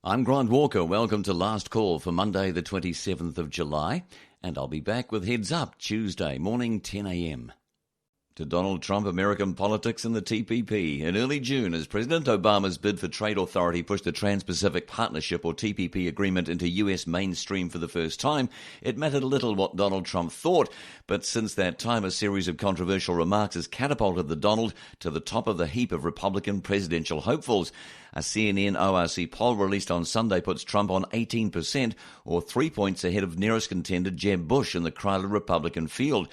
I'm Grant Walker. Welcome to Last Call for Monday the 27th of July, and I'll be back with Heads Up Tuesday morning 10 a.m. To Donald Trump, American politics and the TPP. In early June, as President Obama's bid for trade authority pushed the Trans-Pacific Partnership or TPP agreement into US mainstream for the first time, it mattered little what Donald Trump thought. But since that time, a series of controversial remarks has catapulted the Donald to the top of the heap of Republican presidential hopefuls. A CNN ORC poll released on Sunday puts Trump on 18%, or 3 points ahead of nearest contender Jeb Bush in the crowded Republican field.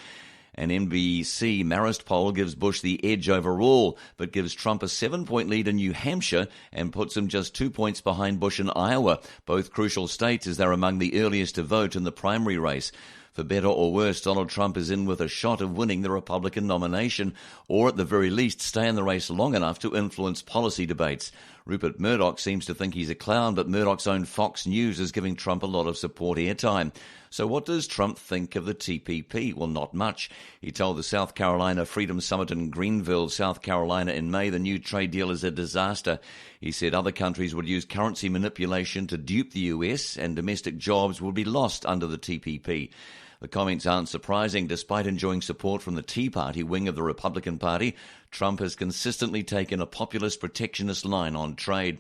An NBC Marist poll gives Bush the edge overall, but gives Trump a 7-point lead in New Hampshire and puts him just 2 points behind Bush in Iowa, both crucial states as they're among the earliest to vote in the primary race. For better or worse, Donald Trump is in with a shot of winning the Republican nomination, or at the very least stay in the race long enough to influence policy debates. Rupert Murdoch seems to think he's a clown, but Murdoch's own Fox News is giving Trump a lot of support airtime. So what does Trump think of the TPP? Well, not much. He told the South Carolina Freedom Summit in Greenville, South Carolina in May the new trade deal is a disaster. He said other countries would use currency manipulation to dupe the US and domestic jobs would be lost under the TPP. The comments aren't surprising. Despite enjoying support from the Tea Party wing of the Republican Party, Trump has consistently taken a populist protectionist line on trade.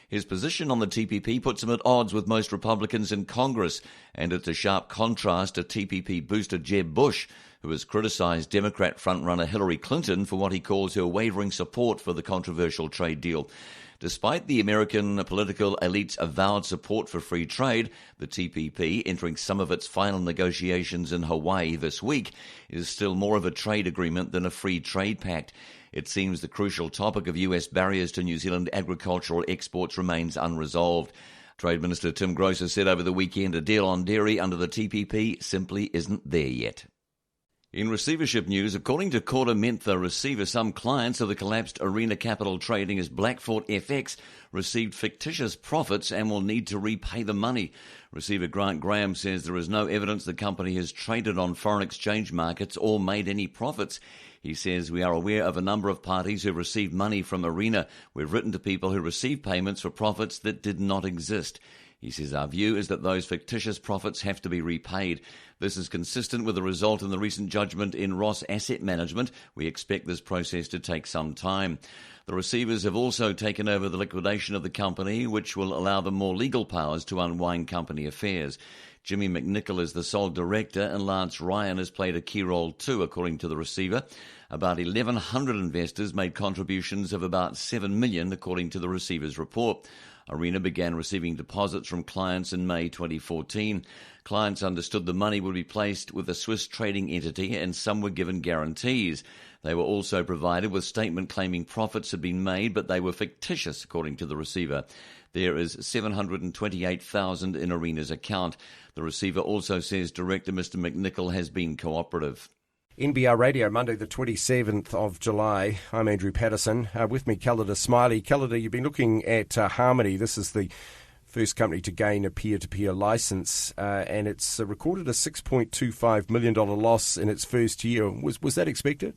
His position on the TPP puts him at odds with most Republicans in Congress, and it's a sharp contrast to TPP booster Jeb Bush, who has criticised Democrat frontrunner Hillary Clinton for what he calls her wavering support for the controversial trade deal. Despite the American political elite's avowed support for free trade, the TPP, entering some of its final negotiations in Hawaii this week, is still more of a trade agreement than a free trade pact. It seems the crucial topic of US barriers to New Zealand agricultural exports remains unresolved. Trade Minister Tim Grosser said over the weekend a deal on dairy under the TPP simply isn't there yet. In receivership news, according to Korda Mentha receiver, some clients of the collapsed Arena Capital Trading as Blackfort FX received fictitious profits and will need to repay the money. Receiver Grant Graham says there is no evidence the company has traded on foreign exchange markets or made any profits. He says, we are aware of a number of parties who received money from Arena. We've written to people who received payments for profits that did not exist. He says, our view is that those fictitious profits have to be repaid. This is consistent with the result in the recent judgment in Ross Asset Management. We expect this process to take some time. The receivers have also taken over the liquidation of the company, which will allow them more legal powers to unwind company affairs. Jimmy McNichol is the sole director and Lance Ryan has played a key role too, according to the receiver. About 1,100 investors made contributions of about $7 million, according to the receiver's report. Arena began receiving deposits from clients in May 2014. Clients understood the money would be placed with a Swiss trading entity and some were given guarantees. They were also provided with statement claiming profits had been made, but they were fictitious, according to the receiver. There is $728,000 in Arena's account. The receiver also says Director Mr. McNichol has been cooperative. NBR Radio, Monday the 27th of July. I'm Andrew Patterson. With me, Kelloggs Smiley. Kelloggs, you've been looking at Harmony. This is the first company to gain a peer-to-peer licence, and it's recorded a $6.25 million loss in its first year. Was that expected?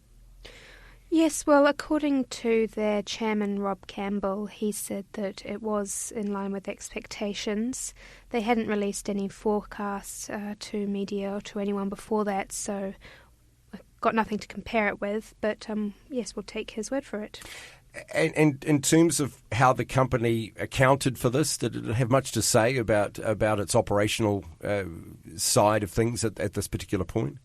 Yes, well, according to their chairman, Rob Campbell, he said that it was in line with expectations. They hadn't released any forecasts to media or to anyone before that, so got nothing to compare it with, but yes, we'll take his word for it. And in terms of how the company accounted for this, did it have much to say about its operational side of things at this particular point?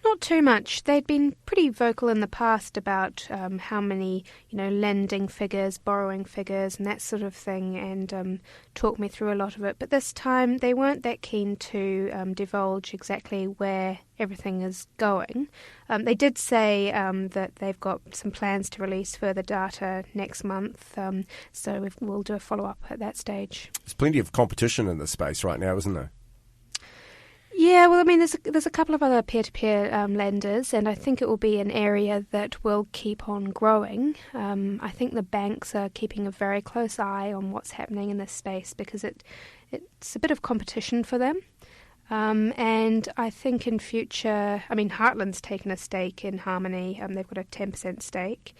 Not too much. They'd been pretty vocal in the past about how many, lending figures, borrowing figures, and that sort of thing, and talked me through a lot of it. But this time, they weren't that keen to divulge exactly where everything is going. They did say that they've got some plans to release further data next month, so we'll do a follow-up at that stage. There's plenty of competition in this space right now, isn't there? Yeah, well, I mean, there's a couple of other peer-to-peer lenders, and I think it will be an area that will keep on growing. I think the banks are keeping a very close eye on what's happening in this space because it's a bit of competition for them. And I think in future, Heartland's taken a stake in Harmony. They've got a 10% stake.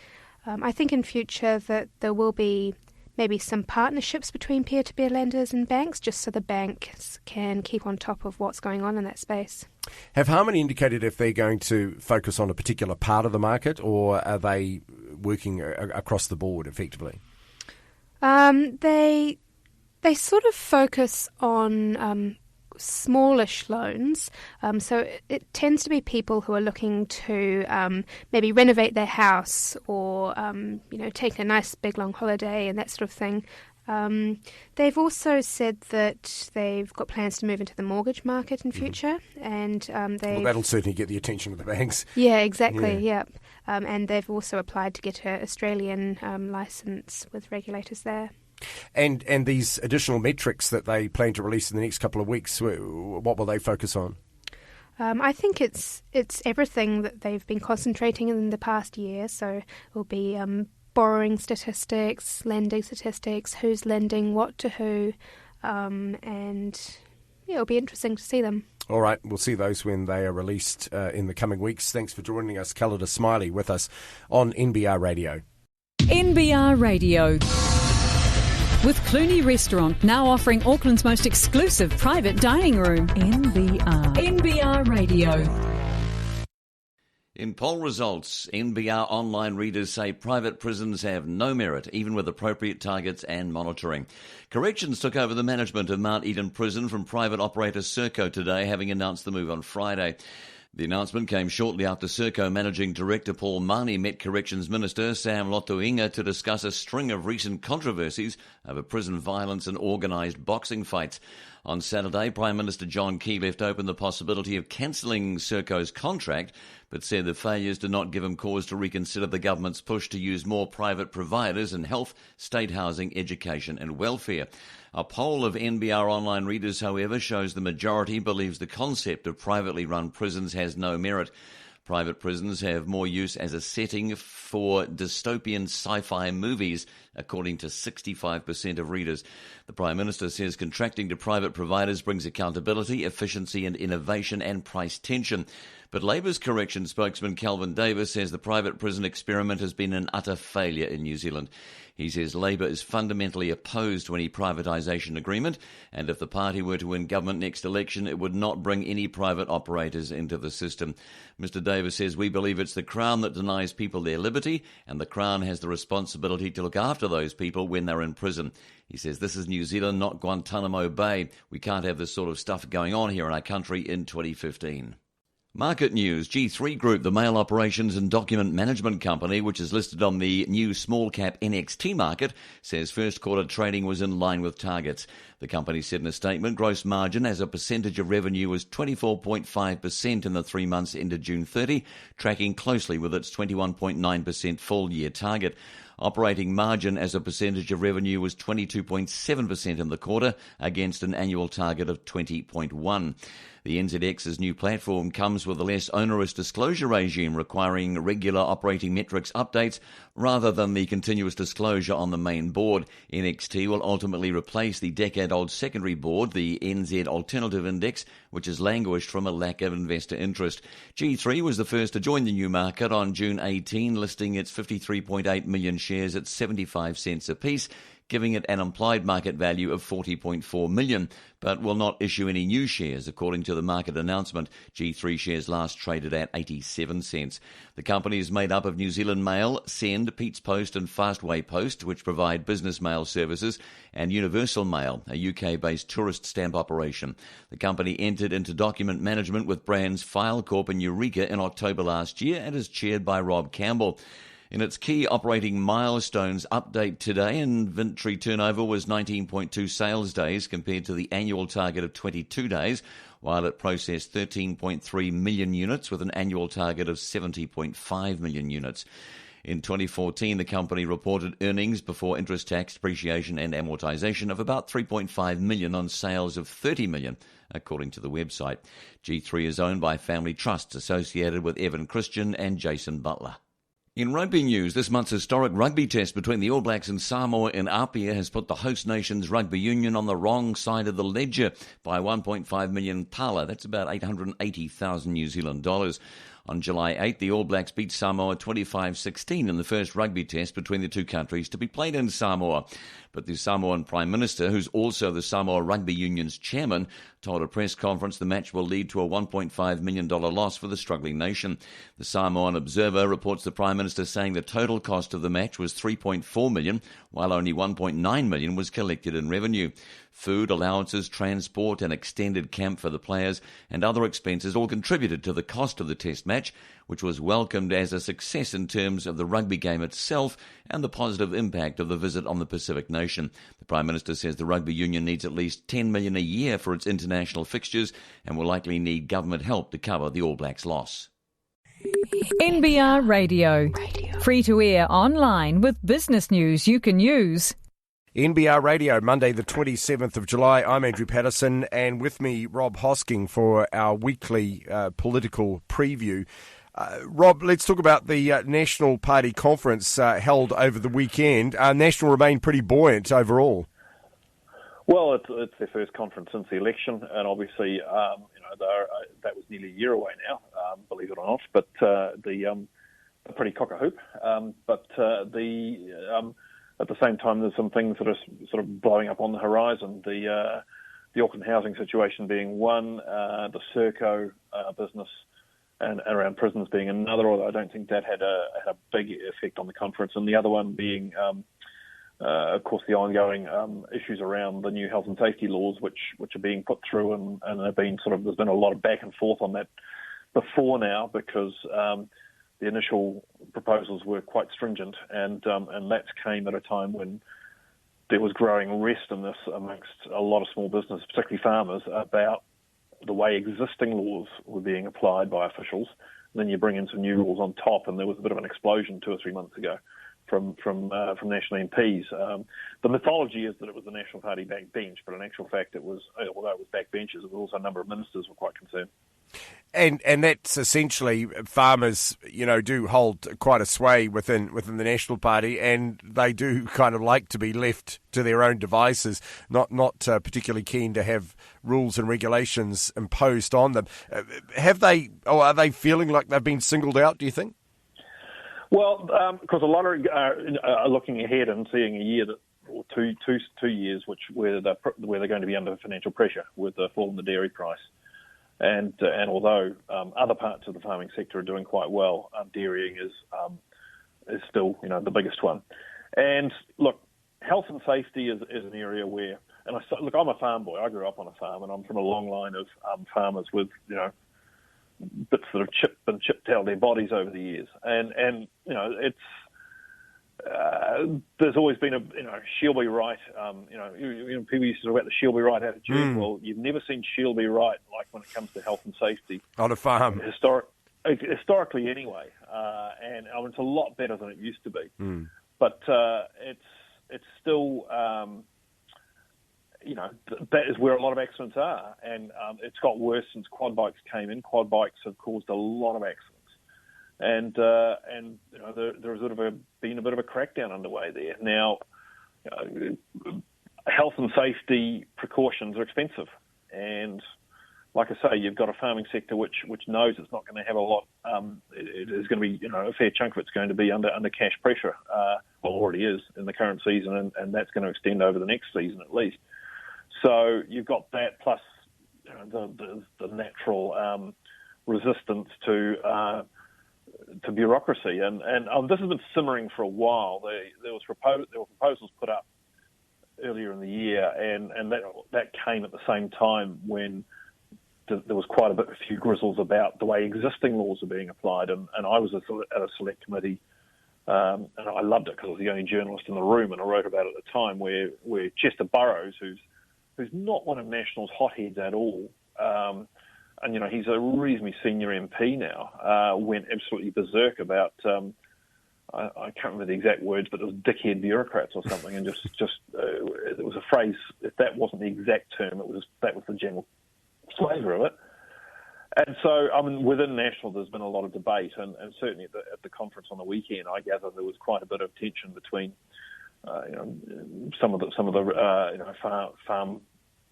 I think in future that there will be maybe some partnerships between peer-to-peer lenders and banks, just so the banks can keep on top of what's going on in that space. Have Harmony indicated if they're going to focus on a particular part of the market, or are they working across the board effectively? They sort of focus on smallish loans. So it tends to be people who are looking to maybe renovate their house or take a nice big long holiday and that sort of thing. They've also said that they've got plans to move into the mortgage market in future, and that'll certainly get the attention of the banks. Yeah, exactly. Yeah. And they've also applied to get an Australian licence with regulators there. And these additional metrics that they plan to release in the next couple of weeks, what will they focus on? I think it's everything that they've been concentrating in the past year. So it will be borrowing statistics, lending statistics, who's lending what to who, and it'll be interesting to see them. All right, we'll see those when they are released in the coming weeks. Thanks for joining us, Kelloggs Smiley, with us on NBR Radio. NBR Radio. With Clooney Restaurant now offering Auckland's most exclusive private dining room. NBR Radio. In poll results, NBR online readers say private prisons have no merit, even with appropriate targets and monitoring. Corrections took over the management of Mount Eden Prison from private operator Serco today, having announced the move on Friday. The announcement came shortly after Serco Managing Director Paul Mahoney met Corrections Minister Sam Lotoinga to discuss a string of recent controversies over prison violence and organised boxing fights. On Saturday, Prime Minister John Key left open the possibility of cancelling Serco's contract, but said the failures did not give him cause to reconsider the government's push to use more private providers in health, state housing, education and welfare. A poll of NBR online readers, however, shows the majority believes the concept of privately run prisons has no merit. Private prisons have more use as a setting for dystopian sci-fi movies, according to 65% of readers. The Prime Minister says contracting to private providers brings accountability, efficiency and innovation and price tension. But Labour's correction spokesman Kelvin Davis says the private prison experiment has been an utter failure in New Zealand. He says Labour is fundamentally opposed to any privatisation agreement, and if the party were to win government next election, it would not bring any private operators into the system. Mr Davis says, "We believe it's the Crown that denies people their liberty, and the Crown has the responsibility to look after those people when they're in prison." He says, "This is New Zealand, not Guantanamo Bay. We can't have this sort of stuff going on here in our country in 2015. Market news. G3 Group, the mail operations and document management company, which is listed on the new small-cap NXT market, says first quarter trading was in line with targets. The company said in a statement gross margin as a percentage of revenue was 24.5% in the 3 months ended June 30, tracking closely with its 21.9% full-year target. Operating margin as a percentage of revenue was 22.7% in the quarter, against an annual target of 20.1%. The NZX's new platform comes with a less onerous disclosure regime requiring regular operating metrics updates rather than the continuous disclosure on the main board. NXT will ultimately replace the decade-old secondary board, the NZ Alternative Index, which has languished from a lack of investor interest. G3 was the first to join the new market on June 18, listing its 53.8 million shares at 75 cents apiece, giving it an implied market value of 40.4 million, but will not issue any new shares, according to the market announcement. G3 shares last traded at 87 cents. The company is made up of New Zealand Mail, Send, Pete's Post and Fastway Post, which provide business mail services, and Universal Mail, a UK-based tourist stamp operation. The company entered into document management with brands FileCorp and Eureka in October last year and is chaired by Rob Campbell. In its key operating milestones update today, inventory turnover was 19.2 sales days compared to the annual target of 22 days, while it processed 13.3 million units with an annual target of 70.5 million units. In 2014, the company reported earnings before interest, tax, depreciation and amortisation of about 3.5 million on sales of 30 million, according to the website. G3 is owned by family trusts associated with Evan Christian and Jason Butler. In rugby news, this month's historic rugby test between the All Blacks and Samoa in Apia has put the host nation's rugby union on the wrong side of the ledger by 1.5 million pala. That's about 880,000 New Zealand dollars. On July 8, the All Blacks beat Samoa 25-16 in the first rugby test between the two countries to be played in Samoa. But the Samoan Prime Minister, who's also the Samoa Rugby Union's chairman, told a press conference the match will lead to a $1.5 million loss for the struggling nation. The Samoan Observer reports the Prime Minister saying the total cost of the match was $3.4 million, while only $1.9 million was collected in revenue. Food, allowances, transport and extended camp for the players and other expenses all contributed to the cost of the Test match, which was welcomed as a success in terms of the rugby game itself and the positive impact of the visit on the Pacific nation. The Prime Minister says the Rugby Union needs at least $10 million a year for its international fixtures and will likely need government help to cover the All Blacks' loss. NBR Radio. Free to air online with business news you can use. NBR Radio, Monday the 27th of July. I'm Andrew Patterson, and with me, Rob Hosking, for our weekly political preview. Rob, let's talk about the National Party conference held over the weekend. National remained pretty buoyant overall. Well, it's their first conference since the election, and obviously, that was nearly a year away now, believe it or not. But they're pretty cock-a-hoop. At the same time, there's some things that are sort of blowing up on the horizon. The Auckland housing situation being one, the Serco business and around prisons being another, although I don't think that had a big effect on the conference. And the other one being, of course, the ongoing issues around the new health and safety laws, which are being put through, and have been there's been a lot of back and forth on that before now, because the initial proposals were quite stringent, and that came at a time when there was growing restlessness amongst a lot of small business, particularly farmers, about the way existing laws were being applied by officials. And then you bring in some new rules on top, and there was a bit of an explosion 2 or 3 months ago from national MPs. The mythology is that it was the National Party backbench, but in actual fact, although it was backbenchers, it was also a number of ministers were quite concerned. And that's essentially, farmers, do hold quite a sway within the National Party, and they do kind of like to be left to their own devices, not particularly keen to have rules and regulations imposed on them. Are they feeling like they've been singled out, do you think? Well, because a lot are looking ahead and seeing a year or two years where they're going to be under financial pressure with the fall in the dairy price. And although other parts of the farming sector are doing quite well, dairying is still the biggest one. And look, health and safety is an area where, and I'm a farm boy. I grew up on a farm, and I'm from a long line of farmers with bits that have chipped out their bodies over the years. And it's there's always been she'll be right. People used to talk about the she'll be right attitude. Well, you've never seen she'll be right like when it comes to health and safety on a farm. Historically, anyway, and it's a lot better than it used to be. But it's still that is where a lot of accidents are, and it's got worse since quad bikes came in. Quad bikes have caused a lot of accidents. And there's been a bit of a crackdown underway there. Now, health and safety precautions are expensive, and like I say, you've got a farming sector which knows it's not going to have a lot. It is going to be a fair chunk of it's going to be under cash pressure. Already is in the current season, and that's going to extend over the next season at least. So you've got that plus the natural resistance to bureaucracy, and this has been simmering for a while. There were proposals put up earlier in the year, and that came at the same time when there was quite a few grizzles about the way existing laws are being applied, and I was at a select committee, and I loved it because I was the only journalist in the room, and I wrote about it at the time where Chester Burrows, who's not one of National's hotheads at all, and he's a reasonably senior MP now, went absolutely berserk about I can't remember the exact words, but it was dickhead bureaucrats or something, and just it was a phrase. If that wasn't the exact term, that was the general flavour of it. And so, within National, there's been a lot of debate, and certainly at the conference on the weekend, I gather there was quite a bit of tension between some of the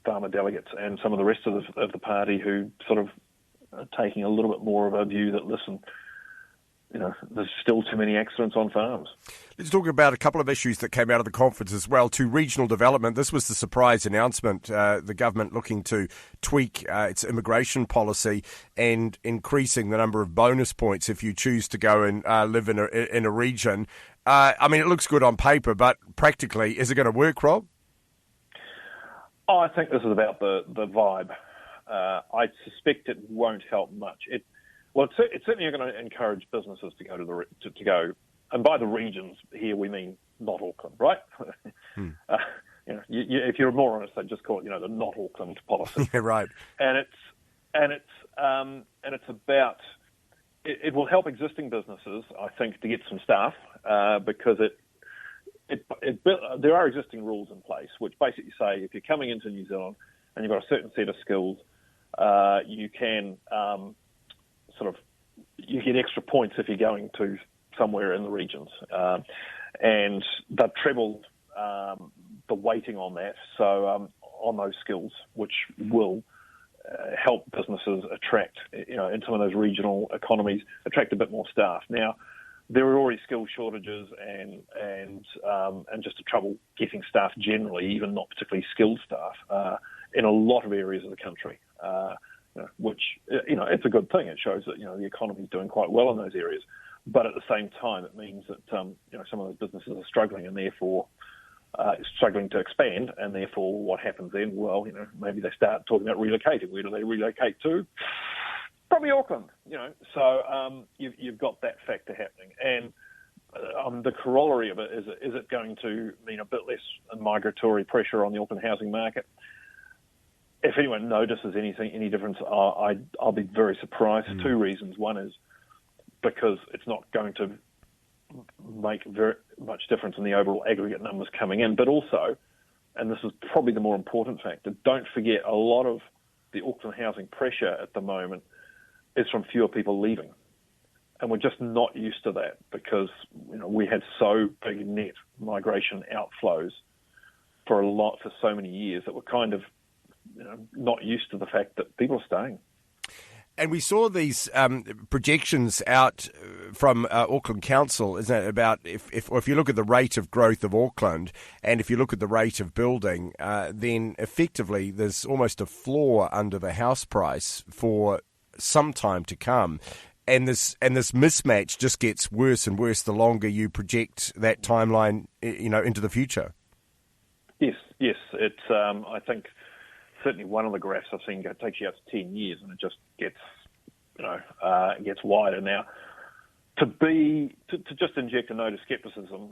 farmer delegates and some of the rest of the party who sort of are taking a little bit more of a view that, listen, there's still too many accidents on farms. Let's talk about a couple of issues that came out of the conference as well. To regional development, this was the surprise announcement, the government looking to tweak its immigration policy and increasing the number of bonus points if you choose to go and live in a region. It looks good on paper, but practically, is it going to work, Rob? I think this is about the vibe. I suspect it won't help much. It's certainly going to encourage businesses to go to go, and by the regions here we mean not Auckland, right? If you're more honest, they just call it the not Auckland policy. Yeah, right. And it's about it will help existing businesses, I think, to get some staff because there are existing rules in place which basically say if you're coming into New Zealand and you've got a certain set of skills, you can you get extra points if you're going to somewhere in the regions, and they've trebled the weighting on that. So on those skills, which will help businesses attract, in some of those regional economies, attract a bit more staff. Now, there are already skill shortages and just a trouble getting staff generally, even not particularly skilled staff, in a lot of areas of the country. Which it's a good thing. It shows that the economy is doing quite well in those areas. But at the same time, it means that some of those businesses are struggling and therefore struggling to expand. And therefore, what happens then? Well, maybe they start talking about relocating. Where do they relocate to? Probably Auckland. So you've got that factor happening. And the corollary of it is it going to mean a bit less migratory pressure on the Auckland housing market? If anyone notices any difference, I'll be very surprised for two reasons. One is because it's not going to make very much difference in the overall aggregate numbers coming in, but also, and this is probably the more important factor, don't forget a lot of the Auckland housing pressure at the moment is from fewer people leaving. And we're just not used to that because we had so big net migration outflows for so many years that we're kind of not used to the fact that people are staying. And we saw these projections out from Auckland Council, isn't it, about if you look at the rate of growth of Auckland and if you look at the rate of building, then effectively there's almost a floor under the house price for some time to come. And this mismatch just gets worse and worse the longer you project that timeline, into the future. Yes. It's I think certainly one of the graphs I've seen takes you out to 10 years, and it just gets gets wider. Now, to just inject a note of scepticism,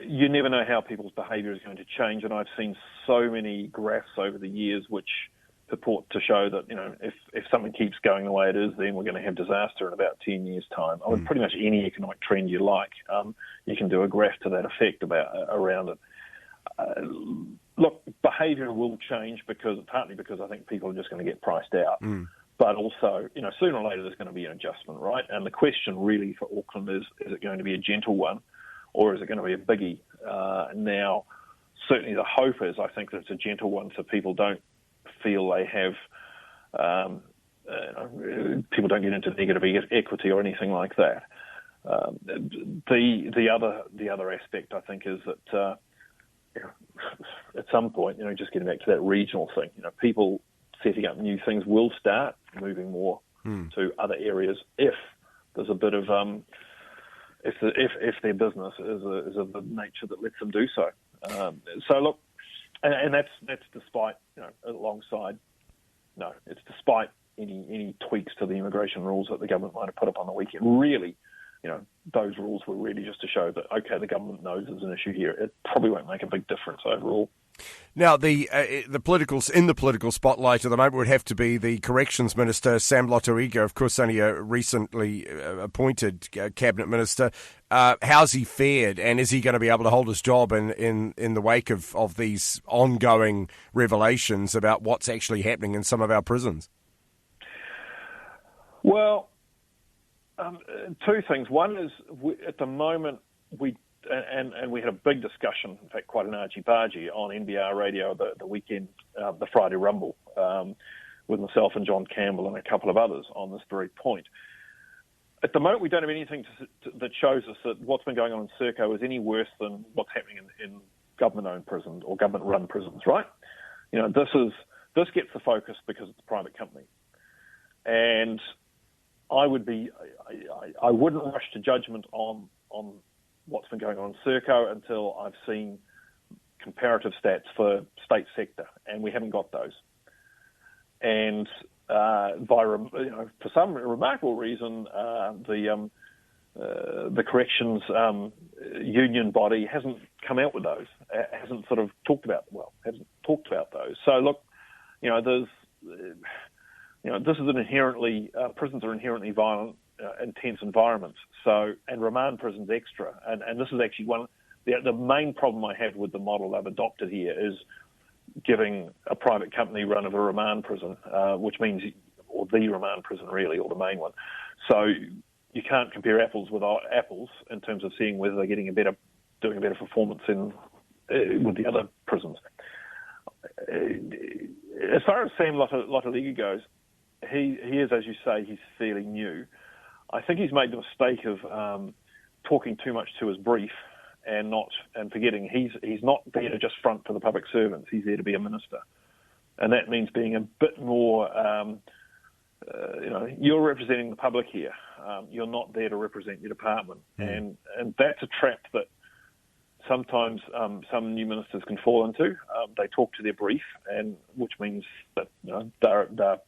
you never know how people's behaviour is going to change, and I've seen so many graphs over the years which purport to show that if something keeps going the way it is, then we're going to have disaster in about 10 years' time. I mean, pretty much any economic trend you like, you can do a graph to that effect around it. Look, behaviour will change partly because I think people are just going to get priced out, but also sooner or later there's going to be an adjustment, right? And the question really for Auckland is it going to be a gentle one, or is it going to be a biggie? Now, certainly the hope is I think that it's a gentle one, so people don't feel they have people don't get into negative equity or anything like that. The other aspect I think is that at some point, just getting back to that regional thing, people setting up new things will start moving more to other areas if there's a bit of if their business is of the nature that lets them do so. So look, and that's despite it's despite any tweaks to the immigration rules that the government might have put up on the weekend. Really, those rules were really just to show that, okay, the government knows there's an issue here. It probably won't make a big difference overall. Now, the political spotlight at the moment would have to be the Corrections Minister, Sam Lotoriga, of course, only a recently appointed cabinet minister. How's he fared, and is he going to be able to hold his job in the wake of these ongoing revelations about what's actually happening in some of our prisons? Well, two things. One is, at the moment, we had a big discussion, in fact, quite an argy-bargy on NBR Radio the weekend, the Friday Rumble, with myself and John Campbell and a couple of others on this very point. At the moment, we don't have anything that shows us that what's been going on in Serco is any worse than what's happening in government-owned prisons or government-run prisons, right? This gets the focus because it's a private company. And I wouldn't rush to judgment on what's been going on in Serco until I've seen comparative stats for state sector, and we haven't got those. And for some remarkable reason, the corrections union body hasn't come out with those, hasn't talked about those. So look, this is an inherently prisons are inherently violent, intense environments. So, and remand prisons extra, and this is actually the main problem I have with the model they've adopted here is giving a private company run of a remand prison, which means, or the remand prison really, or the main one. So you can't compare apples with apples in terms of seeing whether they're doing a better performance with the other prisons. As far as Sam Lottoliga goes, he is, as you say, he's fairly new. I think he's made the mistake of talking too much to his brief and forgetting he's not there to just front for the public servants. He's there to be a minister, and that means being a bit more. You're representing the public here. You're not there to represent your department, and that's a trap that sometimes some new ministers can fall into. They talk to their brief, and which means that they're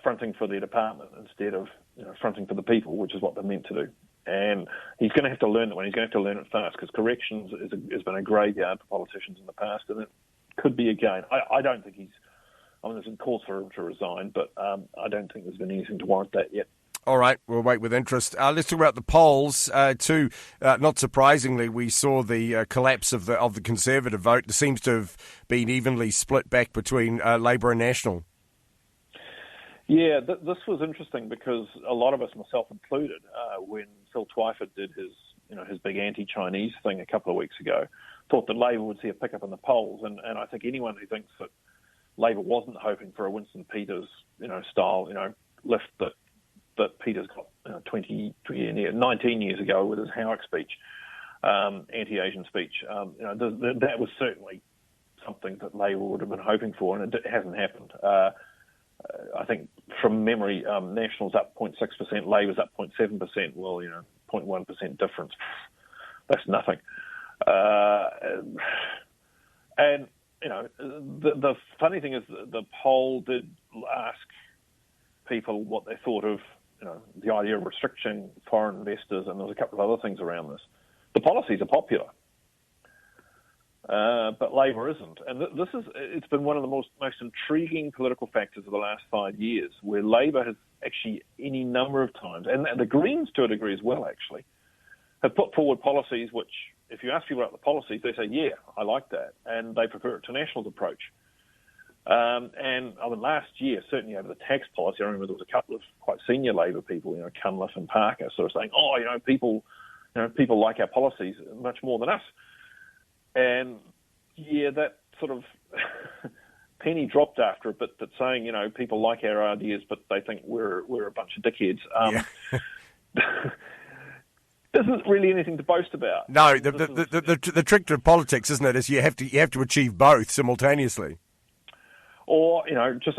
fronting for their department instead of fronting for the people, which is what they're meant to do. And he's going to have to learn that one. He's going to have to learn it fast because corrections has been a graveyard for politicians in the past, and it could be again. I don't think there's calls for him to resign, but I don't think there's been anything to warrant that yet. All right, we'll wait with interest. Let's talk about the polls too. Not surprisingly, we saw the collapse of the Conservative vote. It seems to have been evenly split back between Labour and National. Yeah, this was interesting because a lot of us, myself included, when Phil Twyford did his big anti-Chinese thing a couple of weeks ago, thought that Labour would see a pickup in the polls, and I think anyone who thinks that Labour wasn't hoping for a Winston Peters style lift that Peters got 19 years ago with his Howick speech, anti-Asian speech, that was certainly something that Labour would have been hoping for, and it hasn't happened. I think from memory, National's up 0.6%, Labour's up 0.7%. Well, 0.1% difference. That's nothing. And the funny thing is the poll did ask people what they thought of the idea of restricting foreign investors, and there was a couple of other things around this. The policies are popular. But Labour isn't. And it's been one of the most intriguing political factors of the last 5 years, where Labour has actually any number of times, and the Greens to a degree as well actually, have put forward policies which, if you ask people about the policies, they say, yeah, I like that, and they prefer it to National's approach. And last year, certainly over the tax policy, I remember there was a couple of quite senior Labour people, Cunliffe and Parker, sort of saying, people like our policies much more than us. And yeah, that sort of penny dropped after a bit, that saying, people like our ideas, but they think we're a bunch of dickheads. Isn't really anything to boast about. No, the trick to politics, isn't it, is you have to achieve both simultaneously. Or, this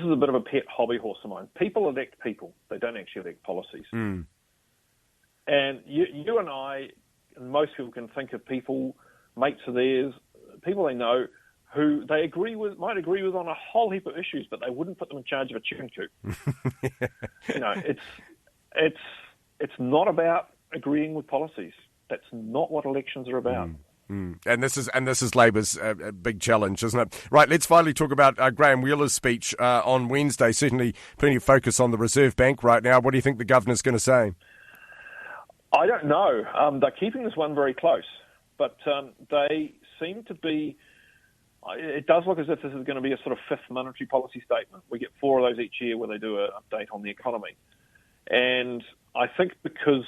is a bit of a pet hobby horse of mine. People elect people. They don't actually elect policies. Mm. And you and I, and most people can think of people, mates of theirs, people they know, who they might agree with on a whole heap of issues, but they wouldn't put them in charge of a chicken coop. It's not about agreeing with policies. That's not what elections are about. And this is Labour's big challenge, isn't it? Right, let's finally talk about Graham Wheeler's speech on Wednesday. Certainly plenty of focus on the Reserve Bank right now. What do you think the Governor's going to say? I don't know. They're keeping this one very close, but they seem to be... It does look as if this is going to be a sort of fifth monetary policy statement. We get 4 of those each year where they do an update on the economy. And I think because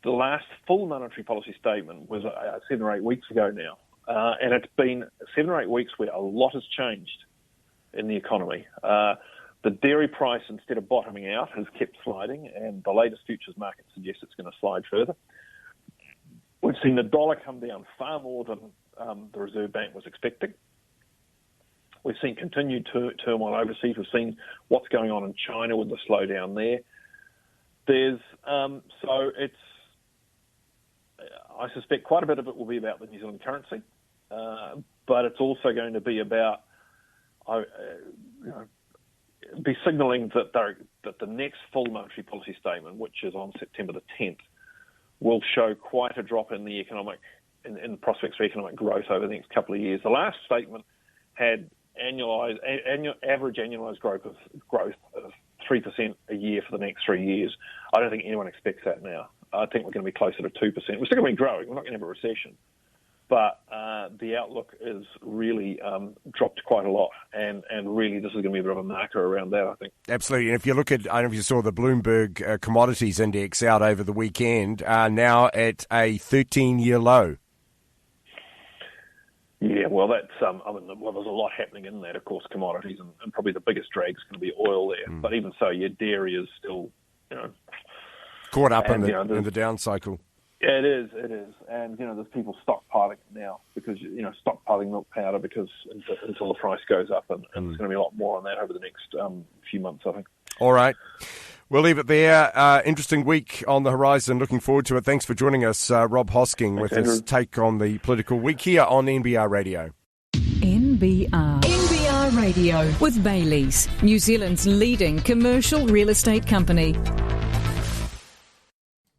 the last full monetary policy statement was 7 or 8 weeks ago now, and it's been 7 or 8 weeks where a lot has changed in the economy. The dairy price, instead of bottoming out, has kept sliding, and the latest futures market suggests it's going to slide further. We've seen the dollar come down far more than the Reserve Bank was expecting. We've seen continued turmoil overseas. We've seen what's going on in China with the slowdown there. I suspect quite a bit of it will be about the New Zealand currency, but it's also going to be about signalling that the next full monetary policy statement, which is on September the 10th, will show quite a drop in the in the prospects for economic growth over the next couple of years. The last statement had average annualised growth of 3% a year for the next 3 years. I don't think anyone expects that now. I think we're going to be closer to 2%. We're still going to be growing. We're not going to have a recession. But the outlook is really dropped quite a lot, and really this is going to be a bit of a marker around that, I think. Absolutely, and if you look at, I don't know if you saw the Bloomberg Commodities Index out over the weekend, now at a 13-year low. Yeah, well, that's there's a lot happening in that, of course, commodities, and probably the biggest drag is going to be oil there. But even so, dairy is still, caught up in the down cycle. Yeah, it is, and there's people stockpiling it now because stockpiling milk powder until the price goes up, and there's going to be a lot more on that over the next few months, I think. All right. We'll leave it there. Interesting week on the horizon. Looking forward to it. Thanks for joining us, Rob Hosking, with his take on the political week here on NBR Radio. NBR Radio with Bailey's, New Zealand's leading commercial real estate company.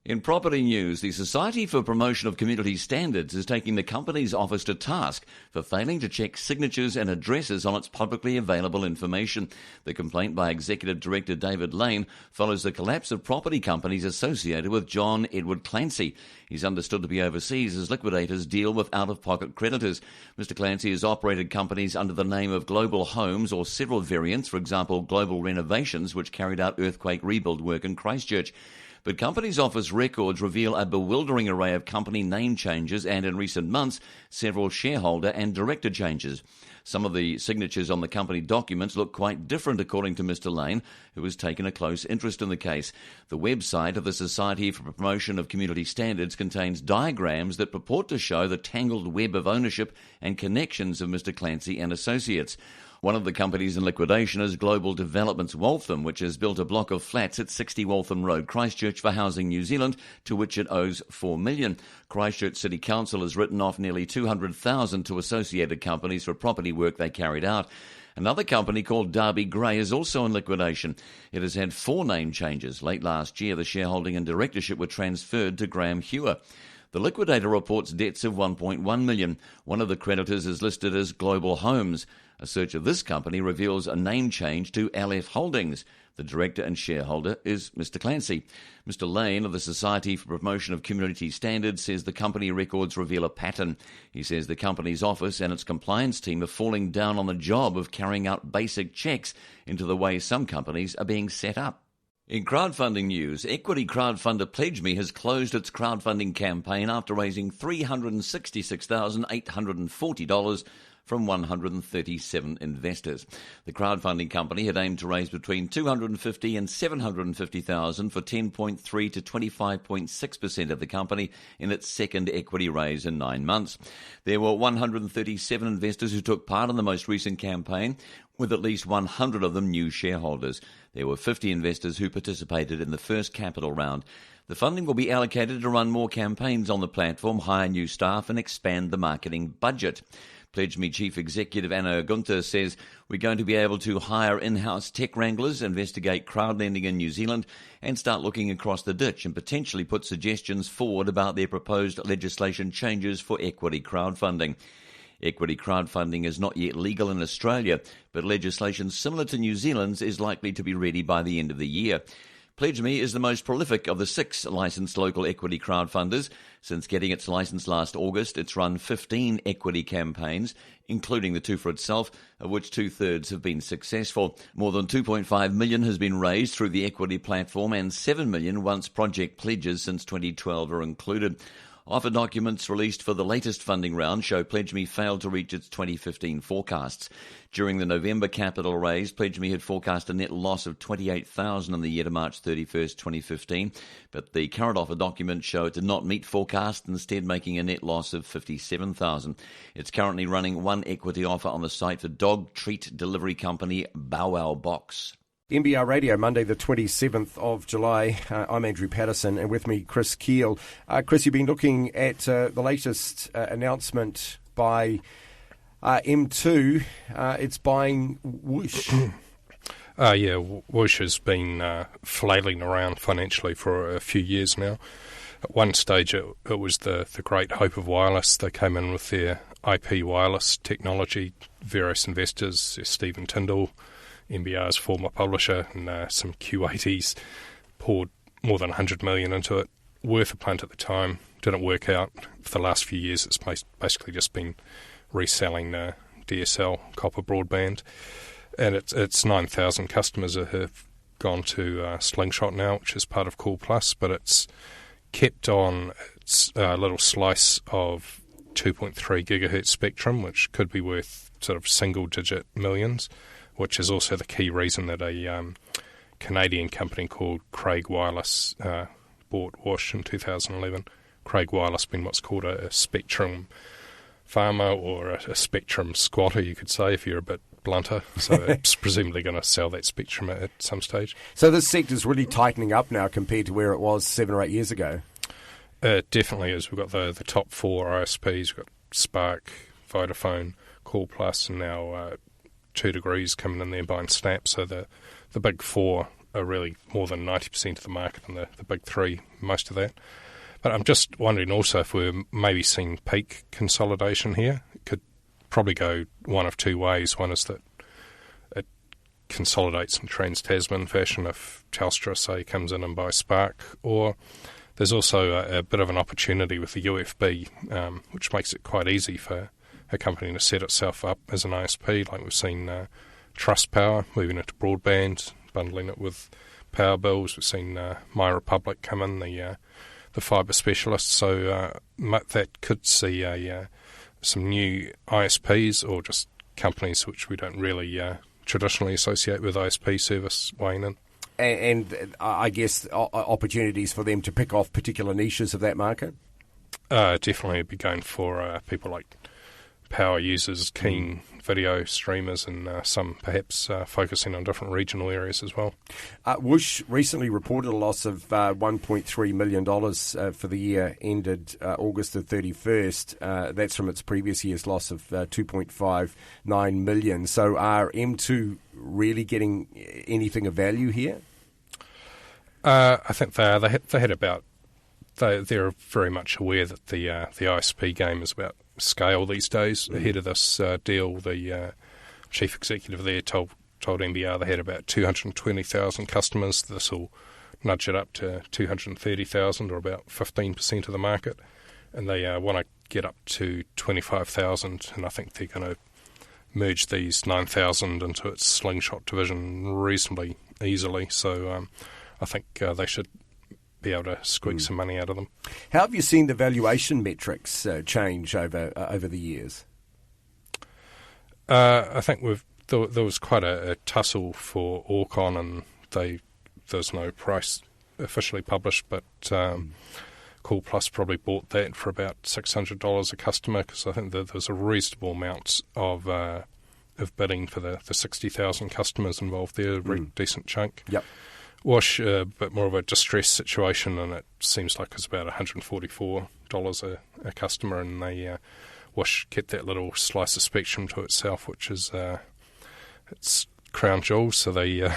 In property news, the Society for Promotion of Community Standards is taking the Companies Office to task for failing to check signatures and addresses on its publicly available information. The complaint by Executive Director David Lane follows the collapse of property companies associated with John Edward Clancy. He's understood to be overseas as liquidators deal with out-of-pocket creditors. Mr. Clancy has operated companies under the name of Global Homes or several variants, for example, Global Renovations, which carried out earthquake rebuild work in Christchurch. But Companies Office records reveal a bewildering array of company name changes and, in recent months, several shareholder and director changes. Some of the signatures on the company documents look quite different, according to Mr. Lane, who has taken a close interest in the case. The website of the Society for Promotion of Community Standards contains diagrams that purport to show the tangled web of ownership and connections of Mr. Clancy and associates. One of the companies in liquidation is Global Developments Waltham, which has built a block of flats at 60 Waltham Road, Christchurch, for Housing New Zealand, to which it owes $4 million. Christchurch City Council has written off nearly $200,000 to associated companies for property work they carried out. Another company called Derby Gray is also in liquidation. It has had 4 name changes. Late last year, the shareholding and directorship were transferred to Graham Hewer. The liquidator reports debts of $1.1 million. One of the creditors is listed as Global Homes. A search of this company reveals a name change to LF Holdings. The director and shareholder is Mr. Clancy. Mr. Lane of the Society for Promotion of Community Standards says the company records reveal a pattern. He says the company's office and its compliance team are falling down on the job of carrying out basic checks into the way some companies are being set up. In crowdfunding news, equity crowdfunder PledgeMe has closed its crowdfunding campaign after raising $366,840 from 137 investors. The crowdfunding company had aimed to raise between $250,000 and $750,000 for 10.3 to 25.6% of the company in its second equity raise in 9 months. There were 137 investors who took part in the most recent campaign, with at least 100 of them new shareholders. There were 50 investors who participated in the first capital round. The funding will be allocated to run more campaigns on the platform, hire new staff and expand the marketing budget. PledgeMe Chief Executive Anna Gunter says we're going to be able to hire in-house tech wranglers, investigate crowdlending in New Zealand and start looking across the ditch and potentially put suggestions forward about their proposed legislation changes for equity crowdfunding. Equity crowdfunding is not yet legal in Australia, but legislation similar to New Zealand's is likely to be ready by the end of the year. PledgeMe is the most prolific of the 6 licensed local equity crowdfunders. Since getting its license last August, it's run 15 equity campaigns, including the 2 for itself, of which 2/3 have been successful. More than $2.5 million has been raised through the equity platform, and $7 million once project pledges since 2012 are included. Offer documents released for the latest funding round show PledgeMe failed to reach its 2015 forecasts. During the November capital raise, PledgeMe had forecast a net loss of $28,000 in the year to March 31st, 2015, but the current offer documents show it did not meet forecast, instead making a net loss of $57,000. It's currently running one equity offer on the site for dog treat delivery company Bow Wow Box. NBR Radio, Monday the 27th of July. I'm Andrew Patterson, and with me, Chris Keel. Chris, you've been looking at the latest announcement by M2. It's buying Whoosh. Whoosh has been flailing around financially for a few years now. At one stage, it was the great hope of wireless. They came in with their IP wireless technology. Various investors, Stephen Tyndall, NBR's former publisher, and some Q80s poured more than $100 million into it. Worth a punt at the time. Didn't work out. For the last few years, it's basically just been reselling DSL copper broadband. And it's 9,000 customers that have gone to Slingshot now, which is part of Cool Plus, but it's kept on its little slice of 2.3 gigahertz spectrum, which could be worth sort of single-digit millions, which is also the key reason that a Canadian company called Craig Wireless bought Whoosh in 2011. Craig Wireless being what's called a spectrum farmer, or a spectrum squatter, you could say, if you're a bit blunter. So it's presumably going to sell that spectrum at some stage. So this sector's really tightening up now compared to where it was 7 or 8 years ago. It definitely is. We've got the top 4 ISPs. We've got Spark, Vodafone, Call Plus, and now 2 Degrees coming in there buying Snap. So the big 4 are really more than 90% of the market, and the big 3 most of that. But I'm just wondering also if we're maybe seeing peak consolidation here. It could probably go one of 2 ways. One is that it consolidates in Trans-Tasman fashion if Telstra, say, comes in and buys Spark, or there's also a bit of an opportunity with the UFB, which makes it quite easy for a company to set itself up as an ISP, like we've seen Trustpower moving into broadband, bundling it with power bills. We've seen My Republic come in, the fibre specialist, so that could see some new ISPs, or just companies which we don't really traditionally associate with ISP service weighing in. And I guess opportunities for them to pick off particular niches of that market? Definitely it'd be going for people like power users, keen video streamers, and some perhaps focusing on different regional areas as well. Whoosh recently reported a loss of $1.3 million for the year ended August the 31st. That's from its previous year's loss of $2.59 million. So are M2 really getting anything of value here? I think they are. They had about... They're very much aware that the ISP game is about scale these days. Ahead of this deal, the chief executive there told NBR they had about 220,000 customers. This will nudge it up to 230,000, or about 15% of the market. And they want to get up to 25,000, and I think they're going to merge these 9,000 into its Slingshot division reasonably easily. So I think they should be able to squeak some money out of them. How have you seen the valuation metrics change over the years? I think there was quite a tussle for Orcon, and there's no price officially published, but Cool Plus probably bought that for about $600 a customer, because I think that there's a reasonable amount of bidding for the 60,000 customers involved there, a very decent chunk. Yep. Whoosh, a bit more of a distressed situation, and it seems like it's about $144 a customer, and they Whoosh kept that little slice of spectrum to itself, which is its crown jewels. So the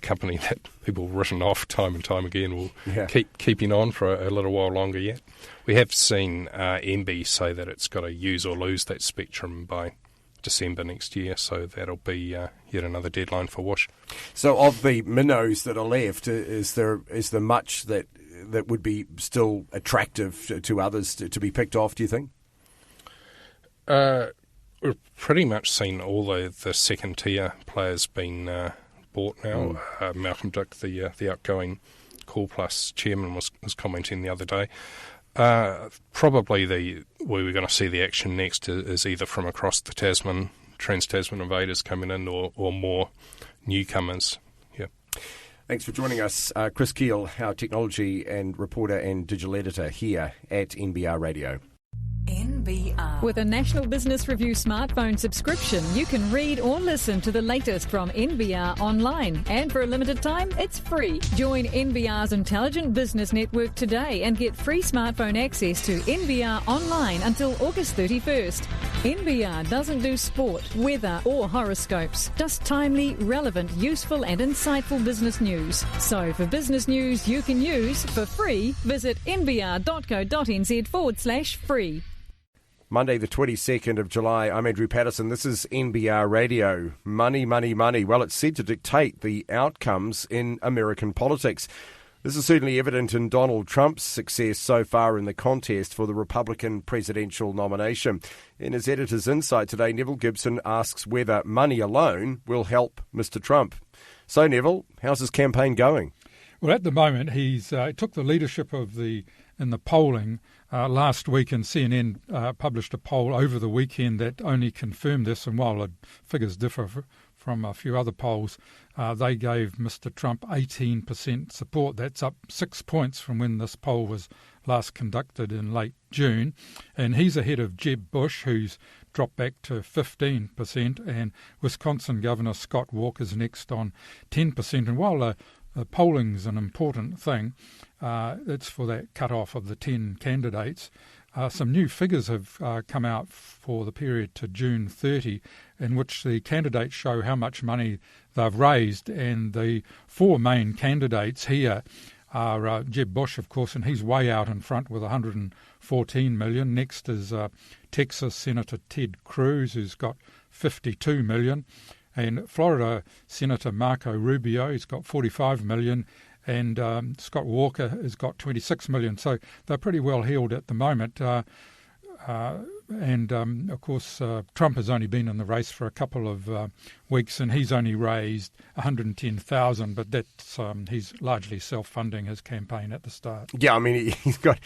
company that people have written off time and time again will keep keeping on for a little while longer yet. We have seen NB say that it's got to use or lose that spectrum by December next year, so that'll be yet another deadline for Whoosh. So of the minnows that are left, is there much that would be still attractive to others to be picked off, do you think? We've pretty much seen all the second tier players being bought now. Malcolm Dick, the outgoing Cool Plus chairman, was commenting the other day. Probably where we're going to see the action next is either from across the Tasman, trans-Tasman invaders coming in, or more newcomers. Yeah. Thanks for joining us, Chris Keel, our technology and reporter and digital editor here at NBR Radio. NBR. With a National Business Review smartphone subscription, you can read or listen to the latest from NBR online. And for a limited time, it's free. Join NBR's Intelligent Business Network today and get free smartphone access to NBR online until August 31st. NBR doesn't do sport, weather or horoscopes, just timely, relevant, useful and insightful business news. So for business news you can use for free, visit nbr.co.nz/free. Monday the 22nd of July, I'm Andrew Patterson. This is NBR Radio. Money, money, money. Well, it's said to dictate the outcomes in American politics. This is certainly evident in Donald Trump's success so far in the contest for the Republican presidential nomination. In his editor's insight today, Neville Gibson asks whether money alone will help Mr. Trump. So, Neville, how's his campaign going? Well, at the moment, he took the leadership in the polling last week, and CNN published a poll over the weekend that only confirmed this. And while the figures differ from a few other polls, they gave Mr. Trump 18% support. That's up 6 points from when this poll was last conducted in late June. And he's ahead of Jeb Bush, who's dropped back to 15%, and Wisconsin Governor Scott Walker's next on 10%. And while the polling's an important thing, it's for that cut-off of the 10 candidates. Some new figures have come out for the period to June 30, in which the candidates show how much money they've raised. And the four main candidates here are Jeb Bush, of course, and he's way out in front with $114 million. Next is Texas Senator Ted Cruz, who's got $52 million. And Florida Senator Marco Rubio, he's got $45 million. And Scott Walker has got $26 million. So they're pretty well heeled at the moment. Of course, Trump has only been in the race for a couple of weeks, and he's only raised $110,000. But that's he's largely self-funding his campaign at the start. Yeah, I mean, he's got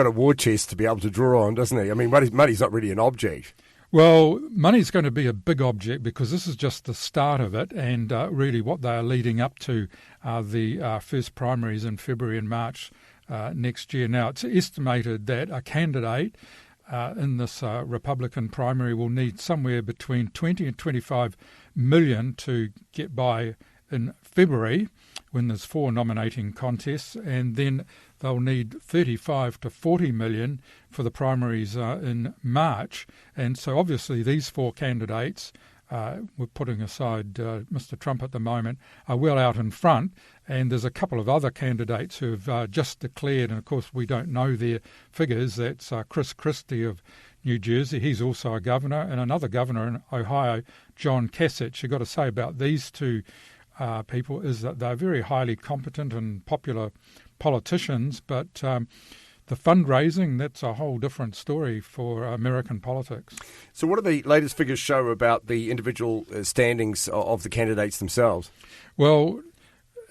a war chest to be able to draw on, doesn't he? I mean, money's not really an object. Well, money's going to be a big object because this is just the start of it, and really what they are leading up to are the first primaries in February and March next year. Now, it's estimated that a candidate in this Republican primary will need somewhere between 20 and 25 million to get by in February, when there's 4 nominating contests, and then they'll need 35 to 40 million for the primaries in March. And so obviously these 4 candidates, we're putting aside Mr. Trump at the moment, are well out in front. And there's a couple of other candidates who've just declared, and of course we don't know their figures. That's Chris Christie of New Jersey. He's also a governor, and another governor in Ohio, John Kasich. You've got to say about these two people is that they're very highly competent and popular politicians, but the fundraising, that's a whole different story for American politics. So what do the latest figures show about the individual standings of the candidates themselves? Well,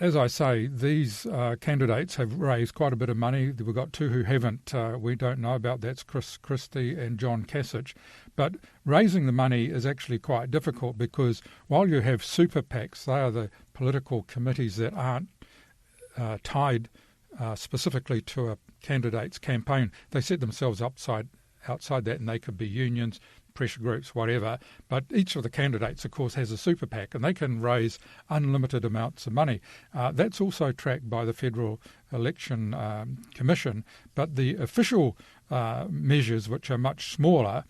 as I say, these candidates have raised quite a bit of money. We've got 2 who haven't. We don't know about. That's Chris Christie and John Kasich. But raising the money is actually quite difficult because while you have super PACs, they are the political committees that aren't tied specifically to a candidate's campaign. They set themselves outside that, and they could be unions, pressure groups, whatever. But each of the candidates, of course, has a super PAC, and they can raise unlimited amounts of money. That's also tracked by the Federal Election Commission. But the official measures, which are much smaller,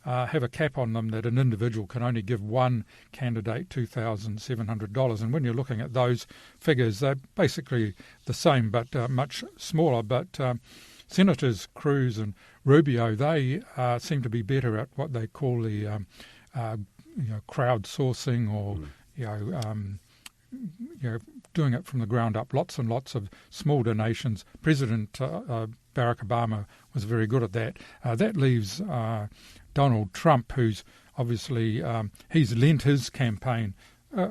have a cap on them that an individual can only give one candidate $2,700. And when you're looking at those figures, they're basically the same but much smaller. But Senators Cruz and Rubio, they seem to be better at what they call the crowdsourcing, or doing it from the ground up. Lots and lots of small donations. President Barack Obama was very good at that. That leaves Donald Trump, who's obviously he's lent his campaign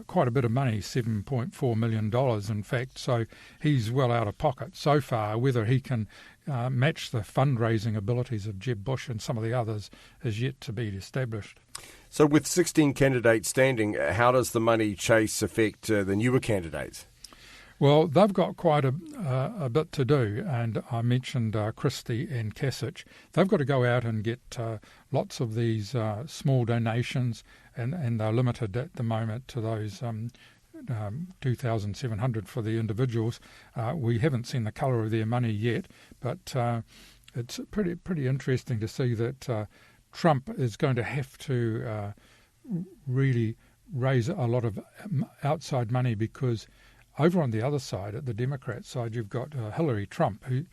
quite a bit of money, $7.4 million in fact, so he's well out of pocket so far. Whether he can match the fundraising abilities of Jeb Bush and some of the others is yet to be established. So with 16 candidates standing, how does the money chase affect the newer candidates? Well, they've got quite a bit to do, and I mentioned Christie and Kasich. They've got to go out and get lots of these small donations, and they're limited at the moment to those 2,700 for the individuals. We haven't seen the colour of their money yet, but it's pretty interesting to see that Trump is going to have to really raise a lot of outside money, because over on the other side, at the Democrat side, you've got Hillary Clinton,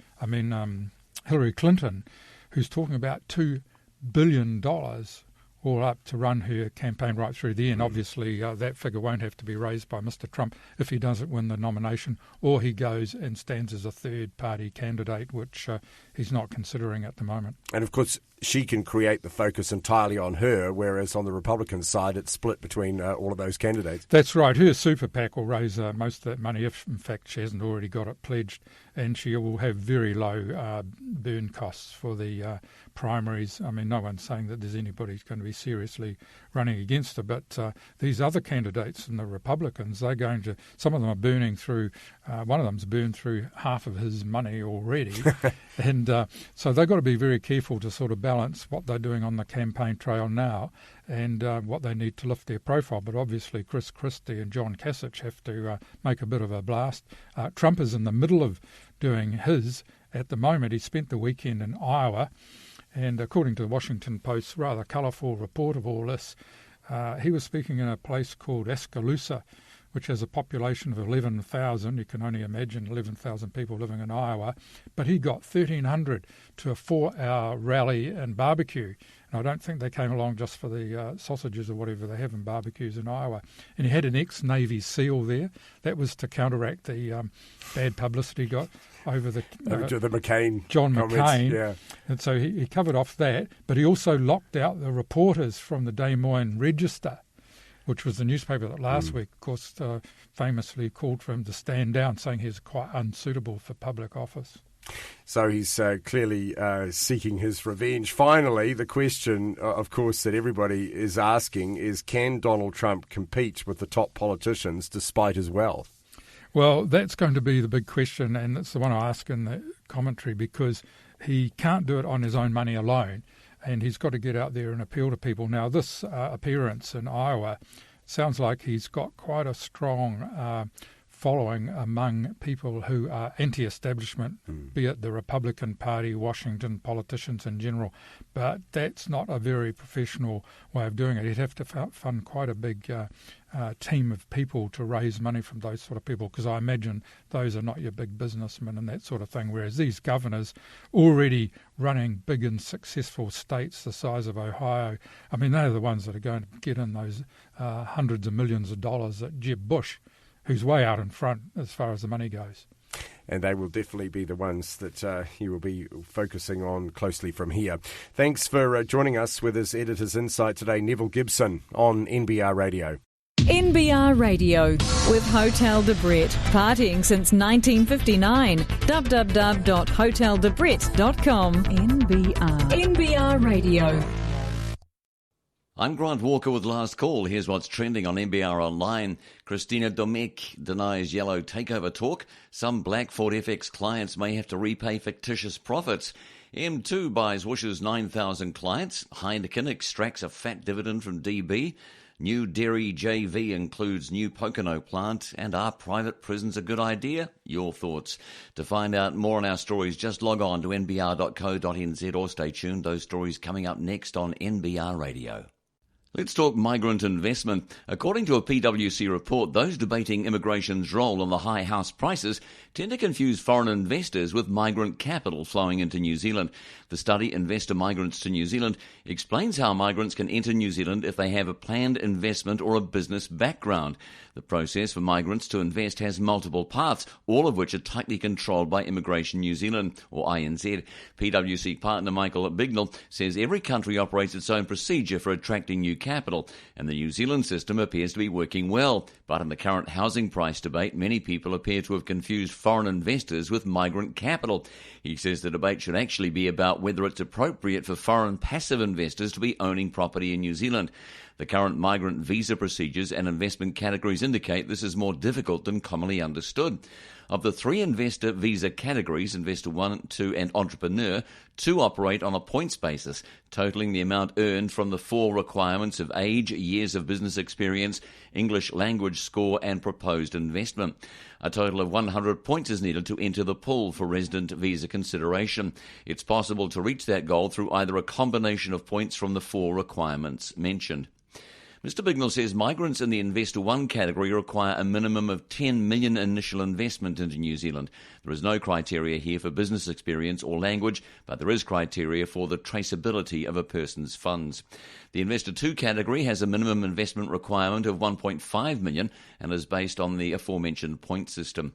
who's talking about $2 billion all up to run her campaign right through the end. Obviously, that figure won't have to be raised by Mr. Trump if he doesn't win the nomination, or he goes and stands as a third-party candidate, which he's not considering at the moment. And, of course, she can create the focus entirely on her, whereas on the Republican side it's split between all of those candidates. That's right. Her super PAC will raise most of that money, if in fact she hasn't already got it pledged, and she will have very low burn costs for the primaries. I mean, no one's saying that there's anybody who's going to be seriously running against her, but these other candidates and the Republicans, they're going to, some of them are burning through, one of them's burned through half of his money already, and so they've got to be very careful to sort of balance what they're doing on the campaign trail now and what they need to lift their profile. But obviously Chris Christie and John Kasich have to make a bit of a blast. Trump is in the middle of doing his at the moment. He spent the weekend in Iowa, and according to the Washington Post's rather colourful report of all this, he was speaking in a place called Oskaloosa, which has a population of 11,000. You can only imagine 11,000 people living in Iowa. But he got 1,300 to a 4-hour rally and barbecue. And I don't think they came along just for the sausages or whatever they have in barbecues in Iowa. And he had an ex-Navy SEAL there. That was to counteract the bad publicity got over the McCain John comments, McCain. yeah. And so he covered off that. But he also locked out the reporters from the Des Moines Register, which was the newspaper that last week, of course, famously called for him to stand down, saying he's quite unsuitable for public office. So he's clearly seeking his revenge. Finally, the question, of course, that everybody is asking is, can Donald Trump compete with the top politicians despite his wealth? Well, that's going to be the big question, and it's the one I ask in the commentary, because he can't do it on his own money alone, and he's got to get out there and appeal to people. Now, this appearance in Iowa sounds like he's got quite a strong following among people who are anti-establishment, be it the Republican Party, Washington politicians in general. But that's not a very professional way of doing it. He'd have to fund quite a big team of people to raise money from those sort of people, because I imagine those are not your big businessmen and that sort of thing, whereas these governors already running big and successful states the size of Ohio, I mean, they're the ones that are going to get in those hundreds of millions of dollars that Jeb Bush, who's way out in front as far as the money goes. And they will definitely be the ones that he will be focusing on closely from here. Thanks for joining us with his Editor's Insight today, Neville Gibson on NBR Radio. NBR Radio with Hotel de Brett, partying since 1959. www.hoteldebret.com. NBR Radio. I'm Grant Walker with Last Call. Here's what's trending on NBR Online. Christina Domecq denies yellow takeover talk. Some Blackford FX clients may have to repay fictitious profits. M2 buys Woosh's 9,000 clients. Heineken extracts a fat dividend from DB. New dairy JV includes new Pocono plant. And are private prisons a good idea? Your thoughts. To find out more on our stories, just log on to nbr.co.nz or stay tuned. Those stories coming up next on NBR Radio. Let's talk migrant investment. According to a PwC report, those debating immigration's role in the high house prices tend to confuse foreign investors with migrant capital flowing into New Zealand. The study, Investor Migrants to New Zealand, explains how migrants can enter New Zealand if they have a planned investment or a business background. The process for migrants to invest has multiple paths, all of which are tightly controlled by Immigration New Zealand, or INZ. PwC partner Michael Bignell says every country operates its own procedure for attracting new capital, and the New Zealand system appears to be working well. But in the current housing price debate, many people appear to have confused foreign investors with migrant capital. He says the debate should actually be about whether it's appropriate for foreign passive investors to be owning property in New Zealand. The current migrant visa procedures and investment categories indicate this is more difficult than commonly understood. Of the three investor visa categories, Investor 1, 2 and Entrepreneur, 2 operate on a points basis, totaling the amount earned from the 4 requirements of age, years of business experience, English language score and proposed investment. A total of 100 points is needed to enter the pool for resident visa consideration. It's possible to reach that goal through either a combination of points from the 4 requirements mentioned. Mr Bignell says migrants in the Investor 1 category require a minimum of $10 million initial investment into New Zealand. There is no criteria here for business experience or language, but there is criteria for the traceability of a person's funds. The Investor 2 category has a minimum investment requirement of $1.5 million and is based on the aforementioned point system.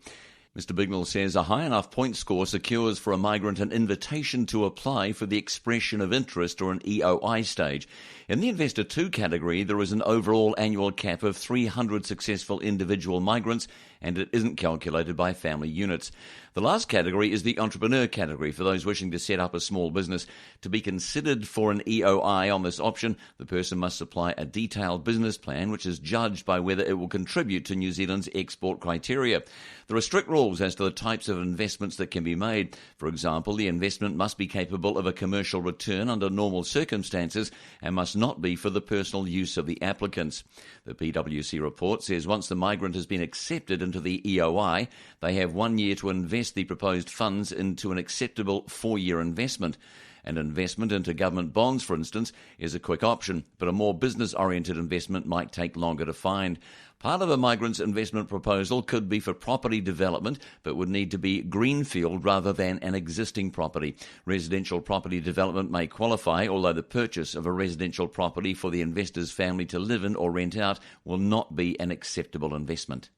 Mr Bignell says a high enough point score secures for a migrant an invitation to apply for the expression of interest or an EOI stage. In the Investor 2 category, there is an overall annual cap of 300 successful individual migrants, and it isn't calculated by family units. The last category is the Entrepreneur category for those wishing to set up a small business. To be considered for an EOI on this option, the person must supply a detailed business plan which is judged by whether it will contribute to New Zealand's export criteria. There are strict rules as to the types of investments that can be made. For example, the investment must be capable of a commercial return under normal circumstances and must not be for the personal use of the applicants. The PwC report says once the migrant has been accepted into the EOI, they have 1 year to invest the proposed funds into an acceptable 4-year investment. An investment into government bonds, for instance, is a quick option, but a more business-oriented investment might take longer to find. Part of a migrant's investment proposal could be for property development, but would need to be greenfield rather than an existing property. Residential property development may qualify, although the purchase of a residential property for the investor's family to live in or rent out will not be an acceptable investment.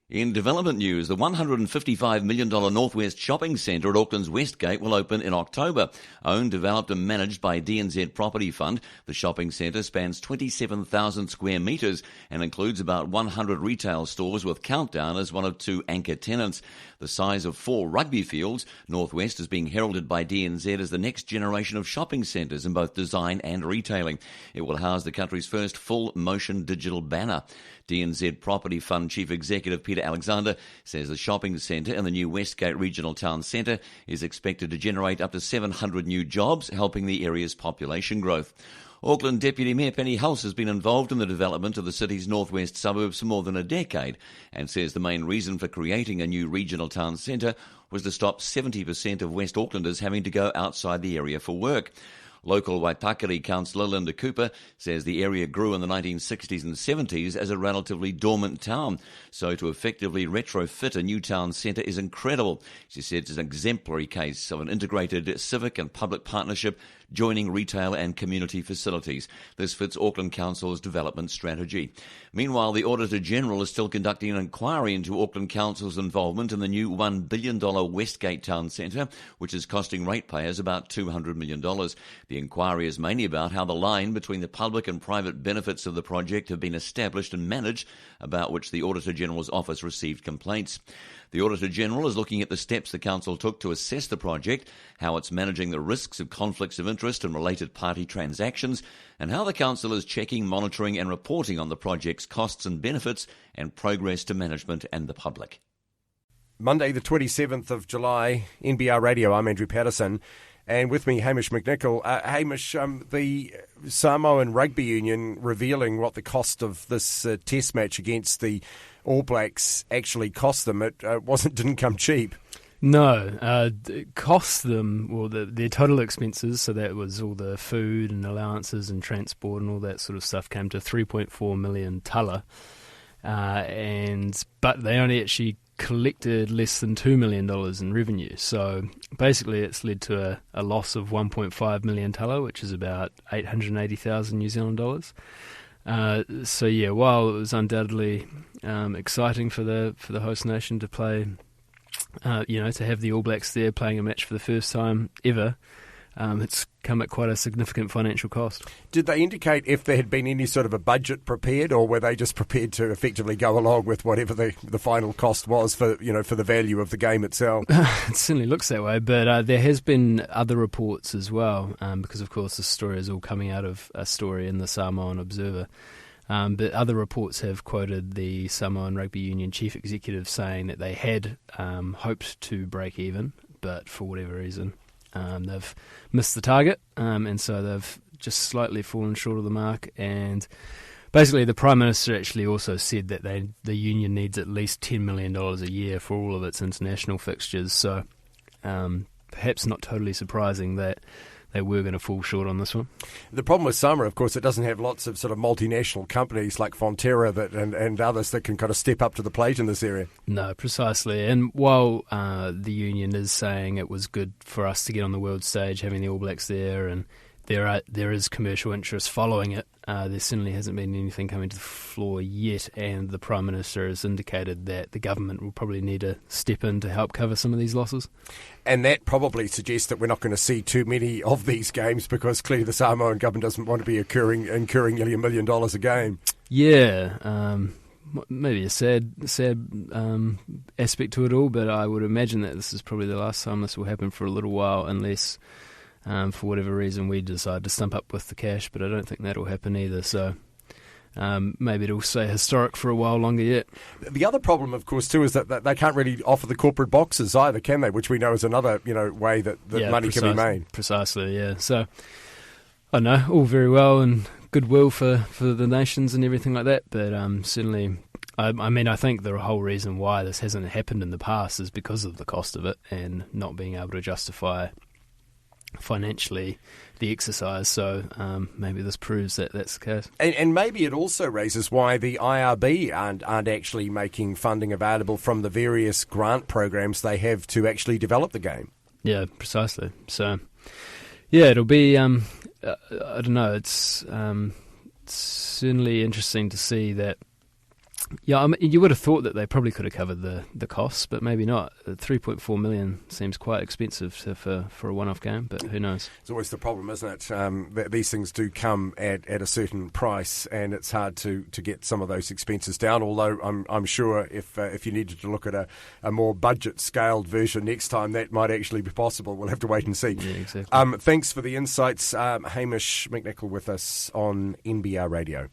In development news, the $155 million Northwest Shopping Centre at Auckland's Westgate will open in October. Owned, developed and managed by DNZ Property Fund, the shopping centre spans 27,000 square metres and includes about 100 retail stores with Countdown as one of 2 anchor tenants. The size of 4 rugby fields, Northwest is being heralded by DNZ as the next generation of shopping centres in both design and retailing. It will house the country's first full-motion digital banner. DNZ Property Fund Chief Executive Peter Alexander says the shopping centre in the new Westgate Regional Town Centre is expected to generate up to 700 new jobs, helping the area's population growth. Auckland Deputy Mayor Penny Hulse has been involved in the development of the city's northwest suburbs for more than a decade and says the main reason for creating a new regional town centre was to stop 70% of West Aucklanders having to go outside the area for work. Local Waitakere councillor Linda Cooper says the area grew in the 1960s and 70s as a relatively dormant town, so to effectively retrofit a new town centre is incredible. She said it's an exemplary case of an integrated civic and public partnership joining retail and community facilities. This fits Auckland Council's development strategy. Meanwhile, the Auditor-General is still conducting an inquiry into Auckland Council's involvement in the new $1 billion Westgate Town Centre, which is costing ratepayers about $200 million. The inquiry is mainly about how the line between the public and private benefits of the project have been established and managed, about which the Auditor-General's office received complaints. The Auditor-General is looking at the steps the Council took to assess the project, how it's managing the risks of conflicts of interest and related party transactions, and how the Council is checking, monitoring and reporting on the project's costs and benefits and progress to management and the public. Monday the 27th of July, NBR Radio, I'm Andrew Patterson. And with me, Hamish McNichol. Hamish, the Samoan Rugby Union revealing what the cost of this test match against the All Blacks actually cost them. It didn't come cheap. No, it cost them, well, their total expenses, so that was all the food and allowances and transport and all that sort of stuff, came to 3.4 million tala. But they only actually collected less than $2 million in revenue. So basically it's led to a loss of 1.5 million tala, which is about 880,000 New Zealand dollars. So yeah, while it was undoubtedly exciting for the host nation to play, to have the All Blacks there playing a match for the first time ever, it's come at quite a significant financial cost. Did they indicate if there had been any sort of a budget prepared, or were they just prepared to effectively go along with whatever the final cost was for the value of the game itself? It certainly looks that way, but there has been other reports as well, because of course this story is all coming out of a story in the Samoan Observer. But other reports have quoted the Samoan Rugby Union chief executive saying that they had hoped to break even, but for whatever reason they've missed the target, and so they've just slightly fallen short of the mark. And basically the Prime Minister actually also said that the union needs at least $10 million a year for all of its international fixtures, so perhaps not totally surprising that they were going to fall short on this one. The problem with Samoa, of course, it doesn't have lots of sort of multinational companies like Fonterra and others that can kind of step up to the plate in this area. No, precisely. And while the union is saying it was good for us to get on the world stage, having the All Blacks there, and there is commercial interest following it, there certainly hasn't been anything coming to the floor yet, and the Prime Minister has indicated that the government will probably need to step in to help cover some of these losses. And that probably suggests that we're not going to see too many of these games, because clearly the Samoan government doesn't want to be incurring nearly $1 million a game. Yeah, maybe a sad aspect to it all, but I would imagine that this is probably the last time this will happen for a little while, unless for whatever reason we decide to stump up with the cash, but I don't think that'll happen either, so maybe it'll stay historic for a while longer yet. The other problem, of course, too, is that they can't really offer the corporate boxes either, can they? Which we know is another way that money can be made. Precisely, yeah. So, I don't know, all very well and goodwill for the nations and everything like that, but certainly, I think the whole reason why this hasn't happened in the past is because of the cost of it and not being able to justify financially the exercise, so maybe this proves that that's the case. And maybe it also raises why the IRB aren't actually making funding available from the various grant programs they have to actually develop the game. Yeah, precisely. So, yeah, it'll be, I don't know, it's certainly interesting to see that. Yeah, I mean, you would have thought that they probably could have covered the costs, but maybe not. $3.4 million seems quite expensive for a one-off game, but who knows? It's always the problem, isn't it? That these things do come at a certain price, and it's hard to get some of those expenses down. Although I'm sure if you needed to look at a more budget-scaled version next time, that might actually be possible. We'll have to wait and see. Yeah, exactly. Thanks for the insights, Hamish McNichol, with us on NBR Radio.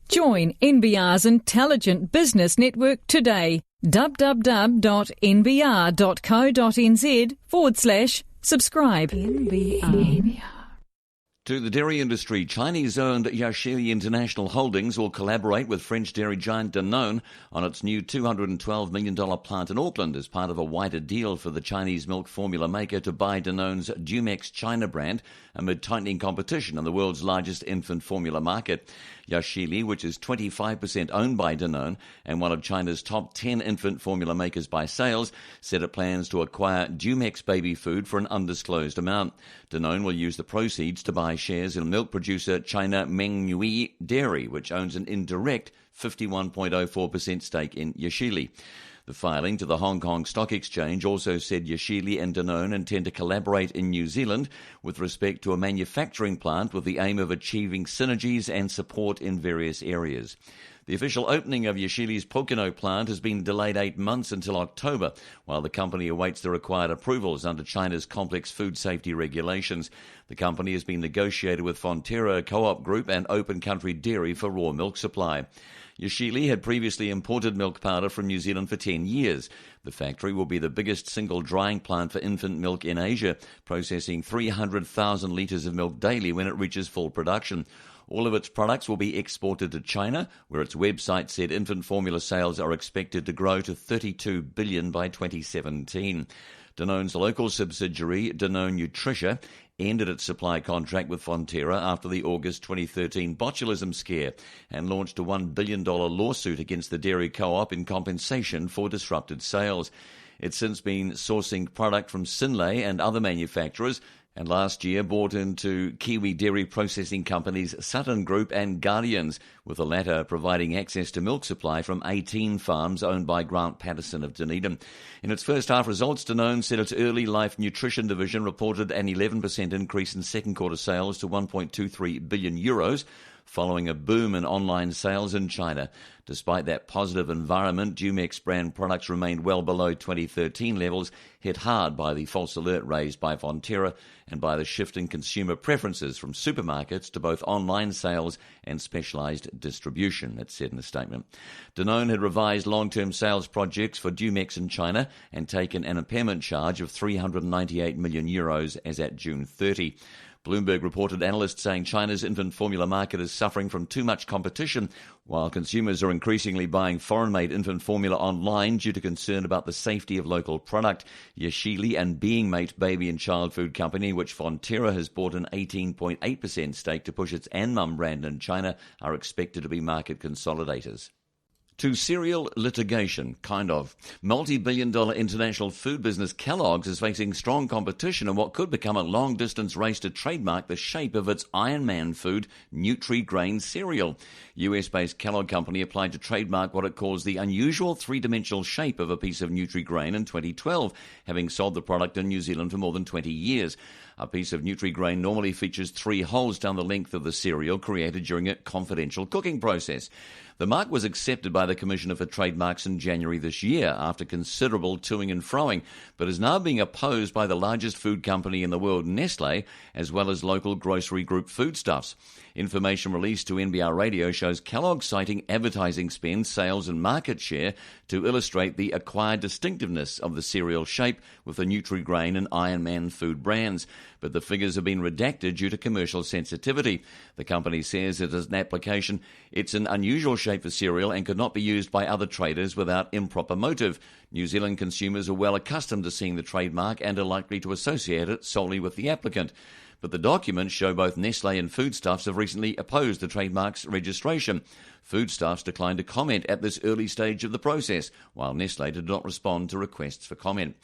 Join NBR's Intelligent Business Network today. www.nbr.co.nz/subscribe. NBR. To the dairy industry, Chinese-owned Yashili International Holdings will collaborate with French dairy giant Danone on its new $212 million plant in Auckland as part of a wider deal for the Chinese milk formula maker to buy Danone's Dumex China brand amid tightening competition in the world's largest infant formula market. Yashili, which is 25% owned by Danone and one of China's top 10 infant formula makers by sales, said it plans to acquire Dumex baby food for an undisclosed amount. Danone will use the proceeds to buy shares in milk producer China Mengniu Dairy, which owns an indirect 51.04% stake in Yashili. The filing to the Hong Kong Stock Exchange also said Yashili and Danone intend to collaborate in New Zealand with respect to a manufacturing plant with the aim of achieving synergies and support in various areas. The official opening of Yashili's Pocono plant has been delayed 8 months until October, while the company awaits the required approvals under China's complex food safety regulations. The company has been negotiated with Fonterra Co-op Group and Open Country Dairy for raw milk supply. Yashili had previously imported milk powder from New Zealand for 10 years. The factory will be the biggest single drying plant for infant milk in Asia, processing 300,000 litres of milk daily when it reaches full production. All of its products will be exported to China, where its website said infant formula sales are expected to grow to $32 billion by 2017. Danone's local subsidiary, Danone Nutricia, ended its supply contract with Fonterra after the August 2013 botulism scare and launched a $1 billion lawsuit against the dairy co-op in compensation for disrupted sales. It's since been sourcing product from Synlait and other manufacturers, And last year bought into Kiwi dairy processing companies Sutton Group and Guardians, with the latter providing access to milk supply from 18 farms owned by Grant Patterson of Dunedin. In its first half results, Danone said its early life nutrition division reported an 11% increase in second quarter sales to €1.23 billion, following a boom in online sales in China. Despite that positive environment, Dumex brand products remained well below 2013 levels, hit hard by the false alert raised by Fonterra and by the shift in consumer preferences from supermarkets to both online sales and specialised distribution, it said in a statement. Danone had revised long-term sales projects for Dumex in China and taken an impairment charge of €398 million as at June 30. Bloomberg reported analysts saying China's infant formula market is suffering from too much competition, while consumers are increasingly buying foreign-made infant formula online due to concern about the safety of local product. Yashili and Being Mate baby and child food company, which Fonterra has bought an 18.8% stake to push its Anmum brand in China, are expected to be market consolidators. To cereal litigation, kind of. Multi-billion-dollar international food business Kelloggs is facing strong competition in what could become a long-distance race to trademark the shape of its Iron Man food Nutri-Grain cereal. US-based Kellogg company applied to trademark what it calls the unusual three-dimensional shape of a piece of Nutri-Grain in 2012, having sold the product in New Zealand for more than 20 years. A piece of Nutri-Grain normally features 3 holes down the length of the cereal created during a confidential cooking process. The mark was accepted by the Commissioner for Trademarks in January this year after considerable toing and froing, but is now being opposed by the largest food company in the world, Nestlé, as well as local grocery group Foodstuffs. Information released to NBR Radio shows Kellogg citing advertising spend, sales and market share to illustrate the acquired distinctiveness of the cereal shape with the Nutri-Grain and Iron Man food brands, but the figures have been redacted due to commercial sensitivity. The company says it is an application. It's an unusual shape for cereal and could not be used by other traders without improper motive. New Zealand consumers are well accustomed to seeing the trademark and are likely to associate it solely with the applicant. But the documents show both Nestlé and Foodstuffs have recently opposed the trademark's registration. Foodstuffs declined to comment at this early stage of the process, while Nestlé did not respond to requests for comment.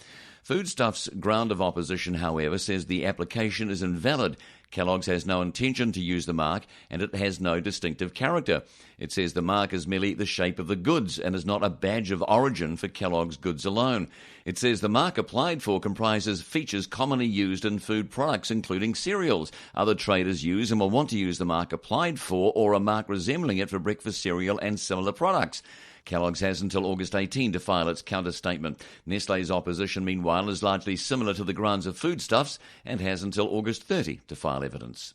Foodstuffs' ground of opposition, however, says the application is invalid. Kellogg's has no intention to use the mark and it has no distinctive character. It says the mark is merely the shape of the goods and is not a badge of origin for Kellogg's goods alone. It says the mark applied for comprises features commonly used in food products, including cereals. Other traders use and will want to use the mark applied for or a mark resembling it for breakfast cereal and similar products. Kellogg's has until August 18 to file its counter-statement. Nestlé's opposition, meanwhile, is largely similar to the grounds of Foodstuffs and has until August 30 to file evidence.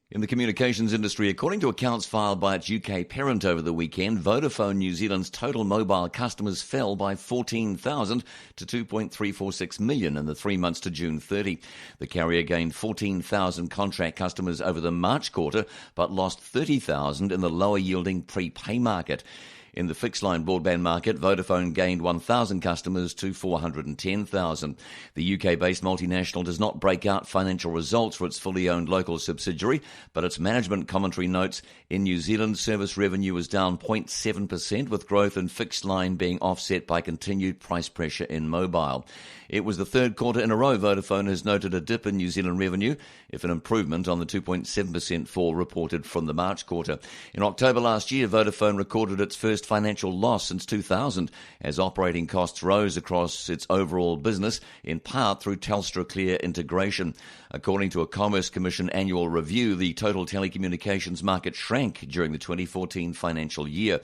In the communications industry, according to accounts filed by its UK parent over the weekend, Vodafone New Zealand's total mobile customers fell by 14,000 to 2.346 million in the 3 months to June 30. The carrier gained 14,000 contract customers over the March quarter, but lost 30,000 in the lower-yielding prepay market. In the fixed-line broadband market, Vodafone gained 1,000 customers to 410,000. The UK-based multinational does not break out financial results for its fully-owned local subsidiary, but its management commentary notes in New Zealand, service revenue was down 0.7%, with growth in fixed-line being offset by continued price pressure in mobile. It was the third quarter in a row Vodafone has noted a dip in New Zealand revenue, if an improvement on the 2.7% fall reported from the March quarter. In October last year, Vodafone recorded its first financial loss since 2000 as operating costs rose across its overall business, in part through Telstra Clear integration. According to a Commerce Commission annual review, the total telecommunications market shrank during the 2014 financial year.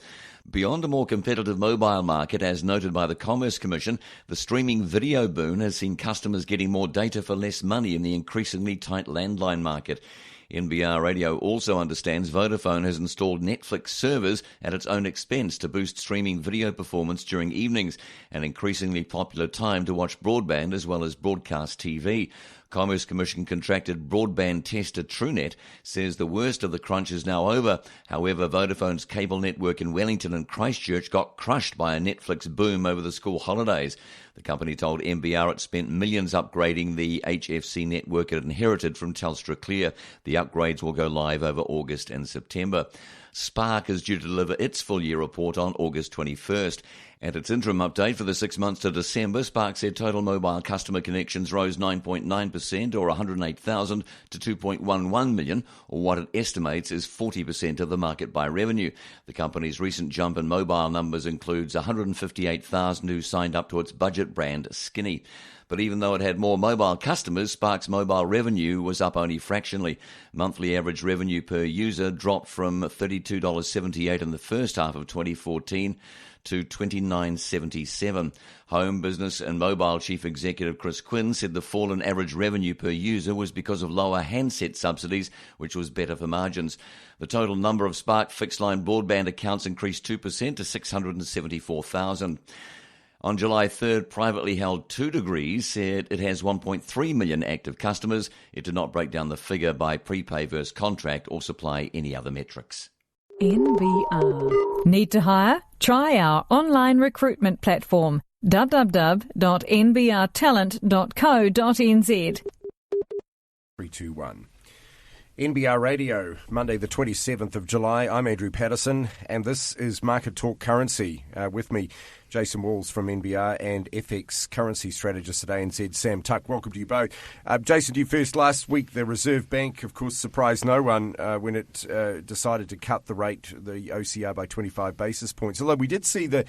Beyond a more competitive mobile market, as noted by the Commerce Commission, the streaming video boom has seen customers getting more data for less money in the increasingly tight landline market. NBR Radio also understands Vodafone has installed Netflix servers at its own expense to boost streaming video performance during evenings, an increasingly popular time to watch broadband as well as broadcast TV. Commerce Commission contracted broadband tester TrueNet says the worst of the crunch is now over. However, Vodafone's cable network in Wellington and Christchurch got crushed by a Netflix boom over the school holidays. The company told NBR it spent millions upgrading the HFC network it inherited from Telstra Clear. The upgrades will go live over August and September. Spark is due to deliver its full-year report on August 21st. At its interim update for the 6 months to December, Spark said total mobile customer connections rose 9.9% or 108,000 to 2.11 million, or what it estimates is 40% of the market by revenue. The company's recent jump in mobile numbers includes 158,000 who signed up to its budget brand Skinny. But even though it had more mobile customers, Spark's mobile revenue was up only fractionally. Monthly average revenue per user dropped from $32.78 in the first half of 2014 to $29.77. Home, Business and Mobile Chief Executive Chris Quinn said the fall in average revenue per user was because of lower handset subsidies, which was better for margins. The total number of Spark fixed-line broadband accounts increased 2% to 674,000. On July 3rd, privately held 2 Degrees said it has 1.3 million active customers. It did not break down the figure by prepay versus contract or supply any other metrics. NBR. Need to hire? Try our online recruitment platform, www.nbrtalent.co.nz. 321. NBR Radio, Monday the 27th of July. I'm Andrew Patterson, and this is Market Talk Currency. With me, Jason Walls from NBR and FX currency strategist at ANZ, Sam Tuck. Welcome to you both. Jason, to you first. Last week, the Reserve Bank, of course, surprised no one when it decided to cut the rate, the OCR, by 25 basis points. Although we did see the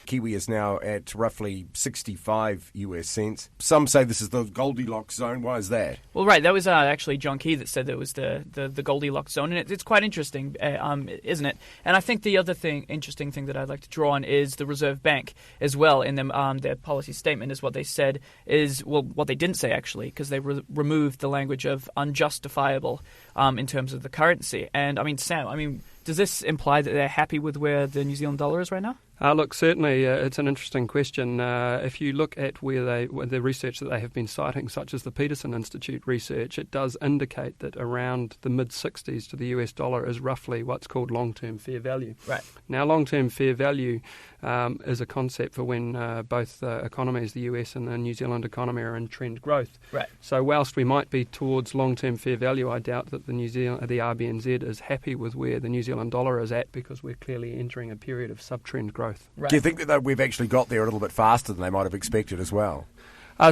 Kiwi is now at roughly 65 US cents. Some say this is the Goldilocks zone. Why is that? Well, right. That was actually John Key that said that it was the Goldilocks zone. And it's quite interesting, isn't it? And I think the other interesting thing that I'd like to draw on is the Reserve Bank as well in them, their policy statement is what they said is, well, what they didn't say actually, because they removed the language of unjustifiable in terms of the currency. And I mean, Sam, does this imply that they're happy with where the New Zealand dollar is right now? Look, certainly it's an interesting question. If you look at where the research that they have been citing, such as the Peterson Institute research, it does indicate that around the mid-60s to the US dollar is roughly what's called long-term fair value. Right. Now, long-term fair value is a concept for when both economies, the US and the New Zealand economy, are in trend growth. Right. So whilst we might be towards long-term fair value, I doubt that the RBNZ is happy with where the New Zealand dollar is at, because we're clearly entering a period of sub-trend growth. Right. Do you think that we've actually got there a little bit faster than they might have expected as well?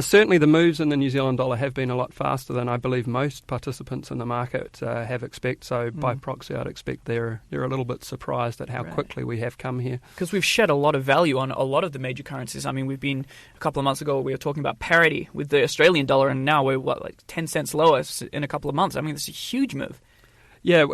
Certainly the moves in the New Zealand dollar have been a lot faster than I believe most participants in the market have expected. So by proxy, I'd expect they're a little bit surprised at how quickly we have come here. Because we've shed a lot of value on a lot of the major currencies. I mean, we've been, a couple of months ago, we were talking about parity with the Australian dollar, and now we're, like 10 cents lower in a couple of months. I mean, it's a huge move. Yeah,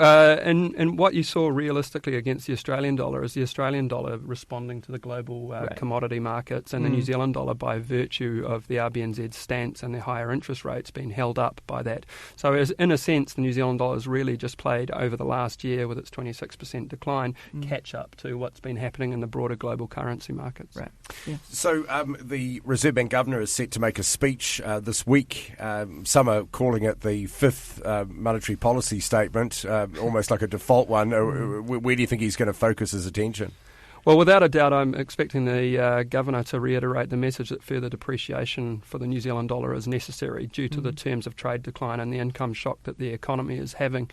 and what you saw realistically against the Australian dollar is the Australian dollar responding to the global commodity markets, and the New Zealand dollar, by virtue of the RBNZ stance and their higher interest rates, being held up by that. So in a sense, the New Zealand dollar has really just played over the last year with its 26% decline, catch up to what's been happening in the broader global currency markets. Right. Yeah. So the Reserve Bank Governor is set to make a speech this week. Some are calling it the fifth monetary policy statement. Almost like a default one. Where do you think he's going to focus his attention? Well, without a doubt, I'm expecting the Governor to reiterate the message that further depreciation for the New Zealand dollar is necessary due to the terms of trade decline and the income shock that the economy is having.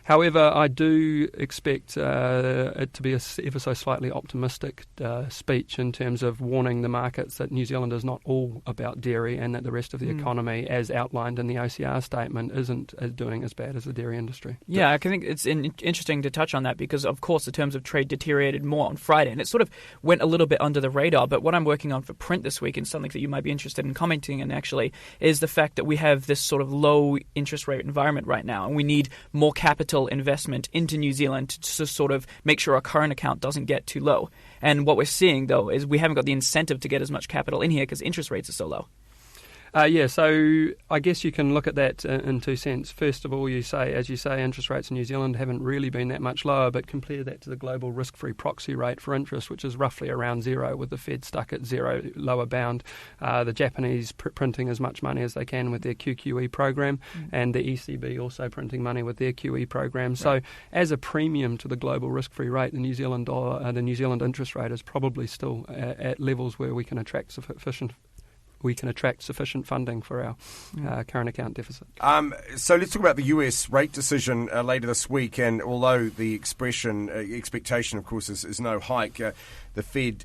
However, I do expect it to be a ever so slightly optimistic speech in terms of warning the markets that New Zealand is not all about dairy, and that the rest of the economy, as outlined in the OCR statement, isn't doing as bad as the dairy industry. Yeah, I think it's interesting to touch on that because, of course, the terms of trade deteriorated more on Friday, and it sort of went a little bit under the radar. But what I'm working on for print this week, and something that you might be interested in commenting on actually, is the fact that we have this sort of low interest rate environment right now, and we need more capital investment into New Zealand to sort of make sure our current account doesn't get too low. And what we're seeing, though, is we haven't got the incentive to get as much capital in here because interest rates are so low. So I guess you can look at that in two senses. First of all, as you say, interest rates in New Zealand haven't really been that much lower, but compare that to the global risk-free proxy rate for interest, which is roughly around zero, with the Fed stuck at zero lower bound. The Japanese printing as much money as they can with their QQE program, and the ECB also printing money with their QE program. Right. So as a premium to the global risk-free rate, the New Zealand dollar, the New Zealand interest rate is probably still at levels where we can attract sufficient we can attract sufficient funding for our current account deficit. So let's talk about the US rate decision later this week. And although the expectation, of course, is no hike, the Fed,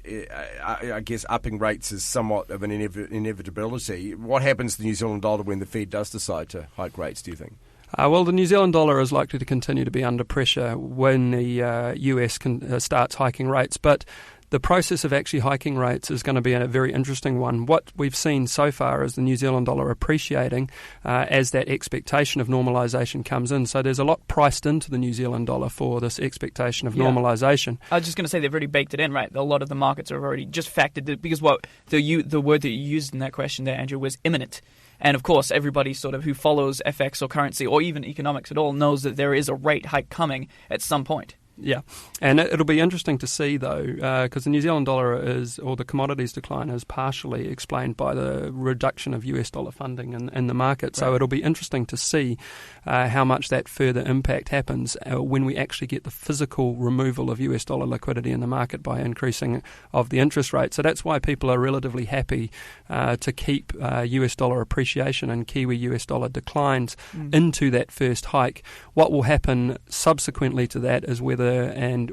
I guess, upping rates is somewhat of an inevitability. What happens to the New Zealand dollar when the Fed does decide to hike rates, do you think? Well, the New Zealand dollar is likely to continue to be under pressure when the US starts hiking rates, but the process of actually hiking rates is going to be a very interesting one. What we've seen so far is the New Zealand dollar appreciating as that expectation of normalisation comes in. So there's a lot priced into the New Zealand dollar for this expectation of normalisation. I was just going to say they've already baked it in, right? A lot of the markets have already just factored it, because the word that you used in that question there, Andrew, was imminent. And of course, everybody sort of who follows FX or currency or even economics at all knows that there is a rate hike coming at some point. Yeah, and it'll be interesting to see, though, because the New Zealand dollar the commodities decline is partially explained by the reduction of US dollar funding in the market. So it'll be interesting to see how much that further impact happens when we actually get the physical removal of US dollar liquidity in the market by increasing of the interest rate. So that's why people are relatively happy to keep US dollar appreciation and Kiwi US dollar declines into that first hike. What will happen subsequently to that is when and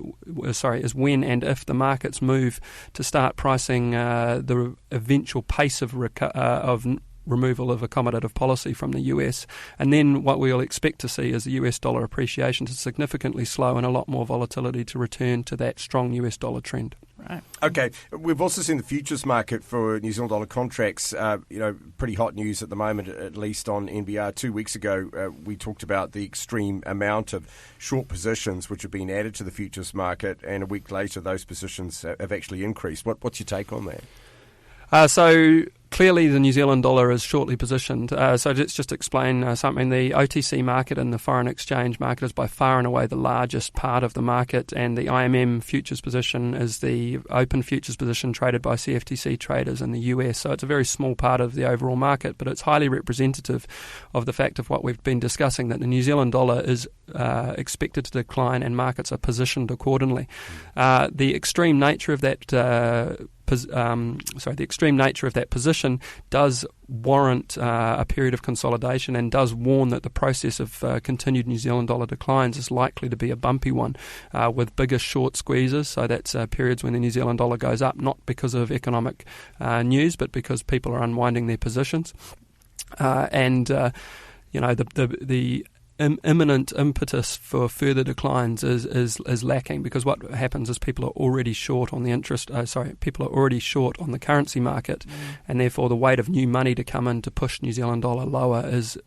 if the markets move to start pricing the eventual pace of removal of accommodative policy from the US. And then what we'll expect to see is the US dollar appreciation to significantly slow and a lot more volatility to return to that strong US dollar trend. Right. Okay. We've also seen the futures market for New Zealand dollar contracts, pretty hot news at the moment, at least on NBR. 2 weeks ago, we talked about the extreme amount of short positions which have been added to the futures market, and a week later those positions have actually increased. What's your take on that? So clearly the New Zealand dollar is shortly positioned. So let's just explain something. The OTC market and the foreign exchange market is by far and away the largest part of the market, and the IMM futures position is the open futures position traded by CFTC traders in the US. So it's a very small part of the overall market, but it's highly representative of the fact of what we've been discussing, that the New Zealand dollar is expected to decline and markets are positioned accordingly. The extreme nature of that the extreme nature of that position does warrant a period of consolidation and does warn that the process of continued New Zealand dollar declines is likely to be a bumpy one with bigger short squeezes. So that's periods when the New Zealand dollar goes up, not because of economic news, but because people are unwinding their positions. The imminent impetus for further declines is lacking, because what happens is people are already short on the currency market, and therefore the weight of new money to come in to push New Zealand dollar lower is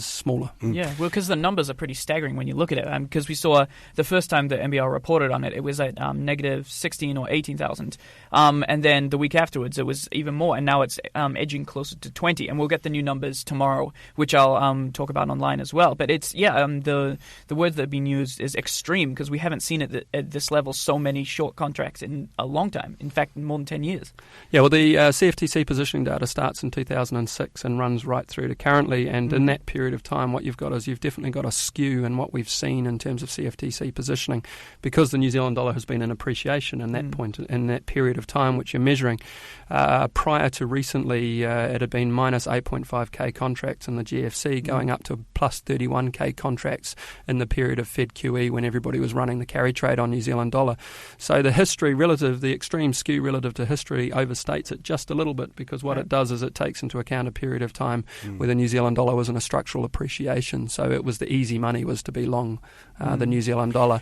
smaller. Yeah, well, because the numbers are pretty staggering when you look at it. Because we saw the first time the NBR reported on it, it was at negative 16 or 18,000. And then the week afterwards, it was even more. And now it's edging closer to 20. And we'll get the new numbers tomorrow, which I'll talk about online as well. But it's, the words that have been used is extreme, because we haven't seen it at this level so many short contracts in a long time. In fact, more than 10 years. Yeah, well, the CFTC positioning data starts in 2006 and runs right through to currently. And in that period of time, what you've got is you've definitely got a skew in what we've seen in terms of CFTC positioning, because the New Zealand dollar has been in appreciation in that point, in that period of time which you're measuring. Prior to recently, it had been minus 8.5k contracts in the GFC, going up to plus 31k contracts in the period of Fed QE when everybody was running the carry trade on New Zealand dollar. So the extreme skew relative to history overstates it just a little bit, because what it does is it takes into account a period of time where the New Zealand dollar was in a structural appreciation. So it was the easy money was to be long the New Zealand dollar.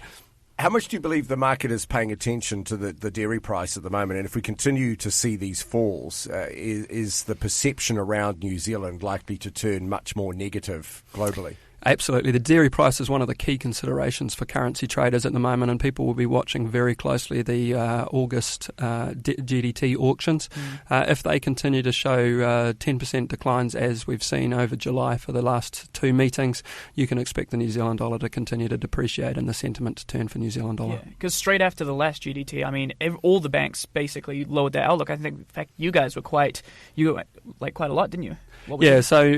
How much do you believe the market is paying attention to the dairy price at the moment? And if we continue to see these falls, is the perception around New Zealand likely to turn much more negative globally? Absolutely. The dairy price is one of the key considerations for currency traders at the moment, and people will be watching very closely the August GDT auctions. If they continue to show 10% declines as we've seen over July for the last two meetings, you can expect the New Zealand dollar to continue to depreciate and the sentiment to turn for New Zealand dollar. Yeah, because straight after the last GDT, I mean, all the banks basically lowered their outlook. I think, in fact, you guys were quite a lot, didn't you? So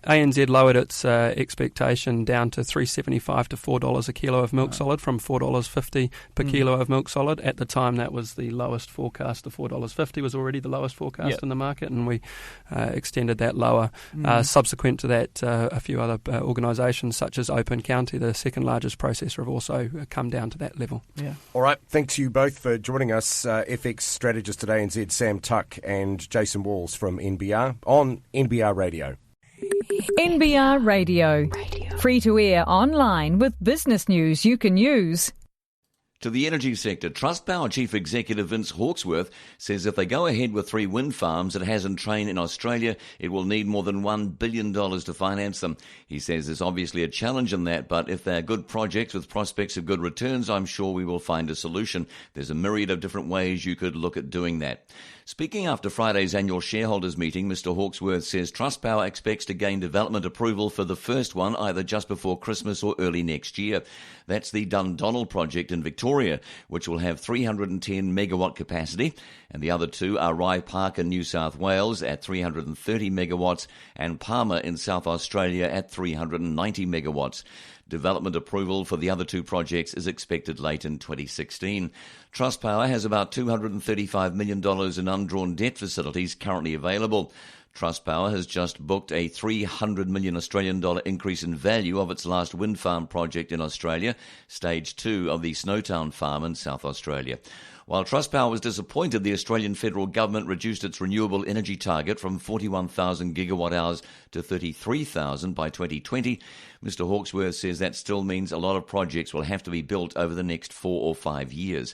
ANZ lowered its expectation expectation down to $3.75 to $4 a kilo of milk solid from $4.50 per kilo of milk solid. At the time, that was the lowest forecast. The $4.50 was already the lowest forecast in the market, and we extended that lower. Subsequent to that, a few other organisations such as Open County, the second largest processor, have also come down to that level. Yeah. All right. Thanks you both for joining us. FX strategist at ANZ, Sam Tuck, and Jason Walls from NBR on NBR Radio. NBR Radio. Free to air online with business news you can use. To the energy sector, Trustpower Chief Executive Vince Hawksworth says if they go ahead with 3 wind farms it has in train in Australia, it will need more than $1 billion to finance them. He says there's obviously a challenge in that, but if they're good projects with prospects of good returns, I'm sure we will find a solution. There's a myriad of different ways you could look at doing that. Speaking after Friday's annual shareholders meeting, Mr Hawksworth says Trustpower expects to gain development approval for the first one either just before Christmas or early next year. That's the Dundonald project in Victoria, which will have 310 megawatt capacity, and the other two are Rye Park in New South Wales at 330 megawatts and Palmer in South Australia at 390 megawatts. Development approval for the other two projects is expected late in 2016. Trustpower has about $235 million in undrawn debt facilities currently available. Trustpower has just booked a $300 million Australian dollar increase in value of its last wind farm project in Australia, Stage 2 of the Snowtown farm in South Australia. While Trustpower was disappointed the Australian federal government reduced its renewable energy target from 41,000 gigawatt hours to 33,000 by 2020, Mr Hawksworth says that still means a lot of projects will have to be built over the next 4 or 5 years.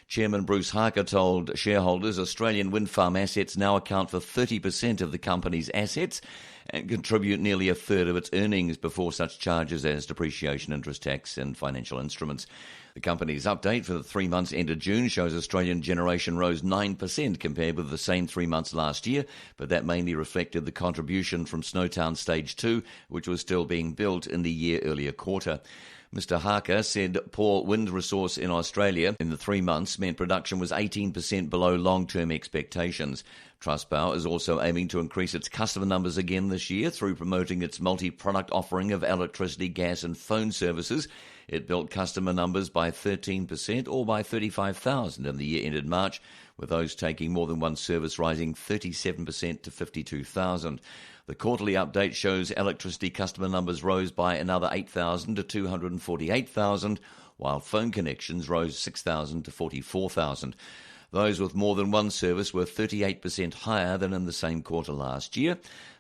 Chairman Bruce Harker told shareholders Australian wind farm assets now account for 30% of the company's assets and contribute nearly a third of its earnings before such charges as depreciation, interest tax and financial instruments. The company's update for the 3 months ended June shows Australian generation rose 9% compared with the same 3 months last year, but that mainly reflected the contribution from Snowtown Stage 2, which was still being built in the year earlier quarter. Mr Harker said poor wind resource in Australia in the 3 months meant production was 18% below long-term expectations. Trustpower is also aiming to increase its customer numbers again this year through promoting its multi-product offering of electricity, gas and phone services. It built customer numbers by 13% or by 35,000 in the year ended March, with those taking more than one service rising 37% to 52,000. The quarterly update shows electricity customer numbers rose by another 8,000 to 248,000, while phone connections rose 6,000 to 44,000. Those with more than one service were 38% higher than in the same quarter last year.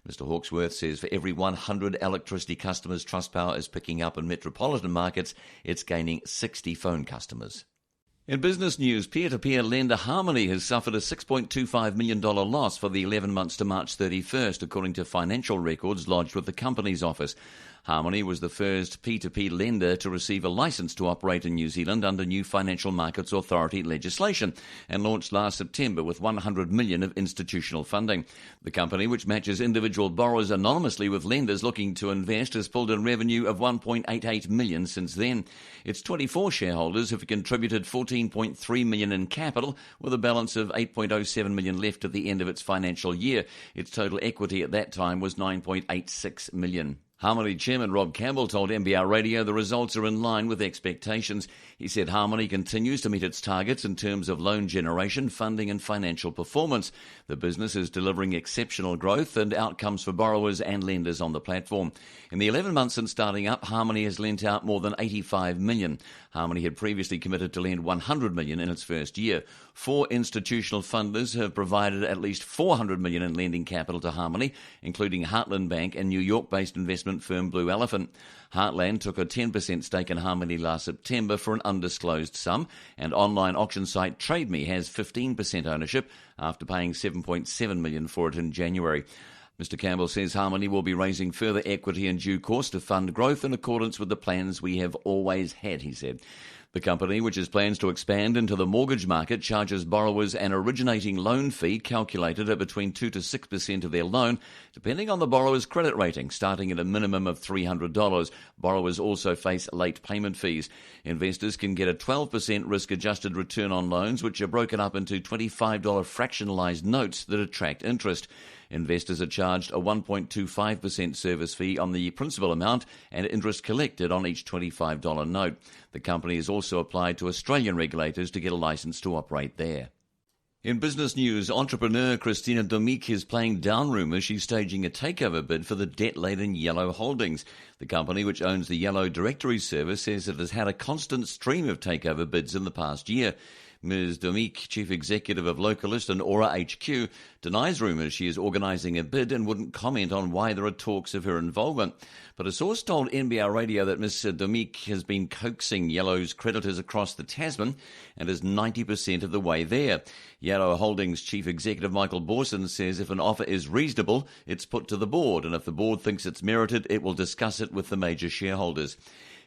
Mr Hawksworth says for every 100 electricity customers Trustpower is picking up in metropolitan markets, it's gaining 60 phone customers. In business news, peer-to-peer lender Harmoney has suffered a $6.25 million loss for the 11 months to March 31st, according to financial records lodged with the company's office. Harmoney was the first P2P lender to receive a licence to operate in New Zealand under new Financial Markets Authority legislation and launched last September with $100 million of institutional funding. The company, which matches individual borrowers anonymously with lenders looking to invest, has pulled in revenue of $1.88 million since then. Its 24 shareholders have contributed $14.3 million in capital, with a balance of $8.07 million left at the end of its financial year. Its total equity at that time was $9.86 million. Harmoney Chairman Rob Campbell told NBR Radio the results are in line with expectations. He said Harmoney continues to meet its targets in terms of loan generation, funding and financial performance. The business is delivering exceptional growth and outcomes for borrowers and lenders on the platform. In the 11 months since starting up, Harmoney has lent out more than $85 million. Harmoney had previously committed to lend $100 million in its first year. 4 institutional funders have provided at least $400 million in lending capital to Harmoney, including Heartland Bank and New York-based investment firm Blue Elephant. Heartland took a 10% stake in Harmoney last September for an undisclosed sum, and online auction site TradeMe has 15% ownership after paying $7.7 million for it in January. Mr Campbell says Harmoney will be raising further equity in due course to fund growth in accordance with the plans we have always had, he said. The company, which has plans to expand into the mortgage market, charges borrowers an originating loan fee calculated at between 2 to 6% of their loan, depending on the borrower's credit rating, starting at a minimum of $300. Borrowers also face late payment fees. Investors can get a 12% risk-adjusted return on loans, which are broken up into $25 fractionalised notes that attract interest. Investors are charged a 1.25% service fee on the principal amount and interest collected on each $25 note. The company has also applied to Australian regulators to get a licence to operate there. In business news, entrepreneur Christina Domic is playing down rumours she's staging a takeover bid for the debt-laden Yellow Holdings. The company, which owns the Yellow directory service, says it has had a constant stream of takeover bids in the past year. Ms. Domic, chief executive of Localist and Aura HQ, denies rumours she is organising a bid and wouldn't comment on why there are talks of her involvement. But a source told NBR Radio that Ms. Domic has been coaxing Yellow's creditors across the Tasman and is 90% of the way there. Yellow Holdings chief executive Michael Borson says if an offer is reasonable, it's put to the board, and if the board thinks it's merited, it will discuss it with the major shareholders.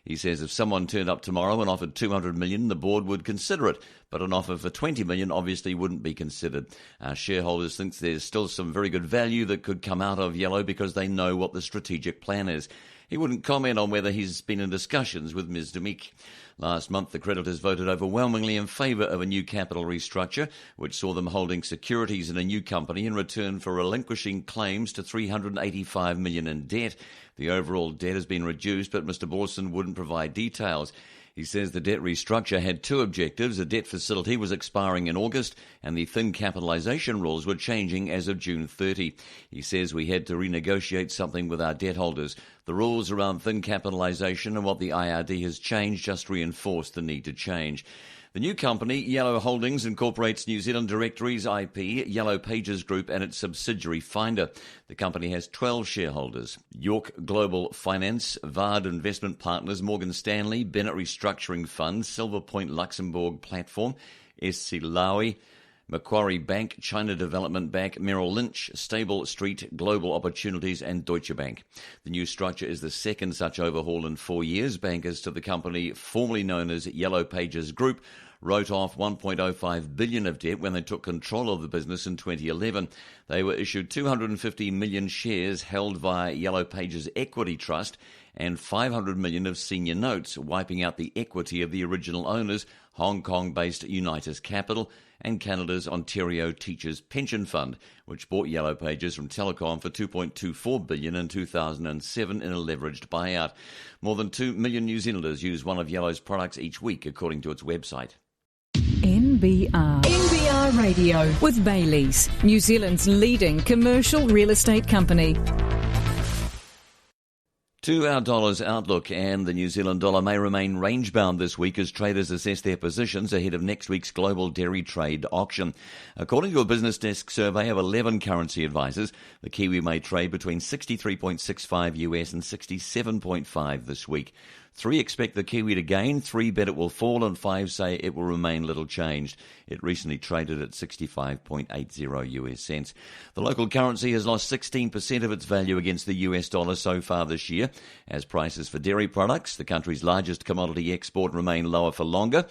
He says if someone turned up tomorrow and offered $200 million, the board would consider it, but an offer for $20 million obviously wouldn't be considered. Our shareholders think there's still some very good value that could come out of Yellow because they know what the strategic plan is. He wouldn't comment on whether he's been in discussions with Ms. Domic. Last month, the creditors voted overwhelmingly in favour of a new capital restructure, which saw them holding securities in a new company in return for relinquishing claims to $385 million in debt. The overall debt has been reduced, but Mr. Borson wouldn't provide details. He says the debt restructure had two objectives. The debt facility was expiring in August and the thin capitalisation rules were changing as of June 30. He says we had to renegotiate something with our debt holders. The rules around thin capitalisation and what the IRD has changed just reinforced the need to change. The new company, Yellow Holdings, incorporates New Zealand Directories IP, Yellow Pages Group and its subsidiary Finder. The company has 12 shareholders: York Global Finance, Vard Investment Partners, Morgan Stanley, Bennett Restructuring Fund, Silver Point Luxembourg Platform, SC Lowy, Macquarie Bank, China Development Bank, Merrill Lynch, Stable Street, Global Opportunities and Deutsche Bank. The new structure is the second such overhaul in 4 years. Bankers to the company, formerly known as Yellow Pages Group, wrote off $1.05 billion of debt when they took control of the business in 2011. They were issued 250 million shares held via Yellow Pages Equity Trust and $500 million of senior notes, wiping out the equity of the original owners, Hong Kong-based Unitas Capital and Canada's Ontario Teachers Pension Fund, which bought Yellow Pages from Telecom for $2.24 billion in 2007 in a leveraged buyout. More than 2 million New Zealanders use one of Yellow's products each week, according to its website. NBR Radio with Baileys, New Zealand's leading commercial real estate company. To our dollar's outlook, and the New Zealand dollar may remain range-bound this week as traders assess their positions ahead of next week's global dairy trade auction. According to a business desk survey of 11 currency advisors, the Kiwi may trade between 63.65 US and 67.5 this week. 3 expect the Kiwi to gain, 3 bet it will fall, and 5 say it will remain little changed. It recently traded at 65.80 US cents. The local currency has lost 16% of its value against the US dollar so far this year, as prices for dairy products, the country's largest commodity export, remain lower for longer,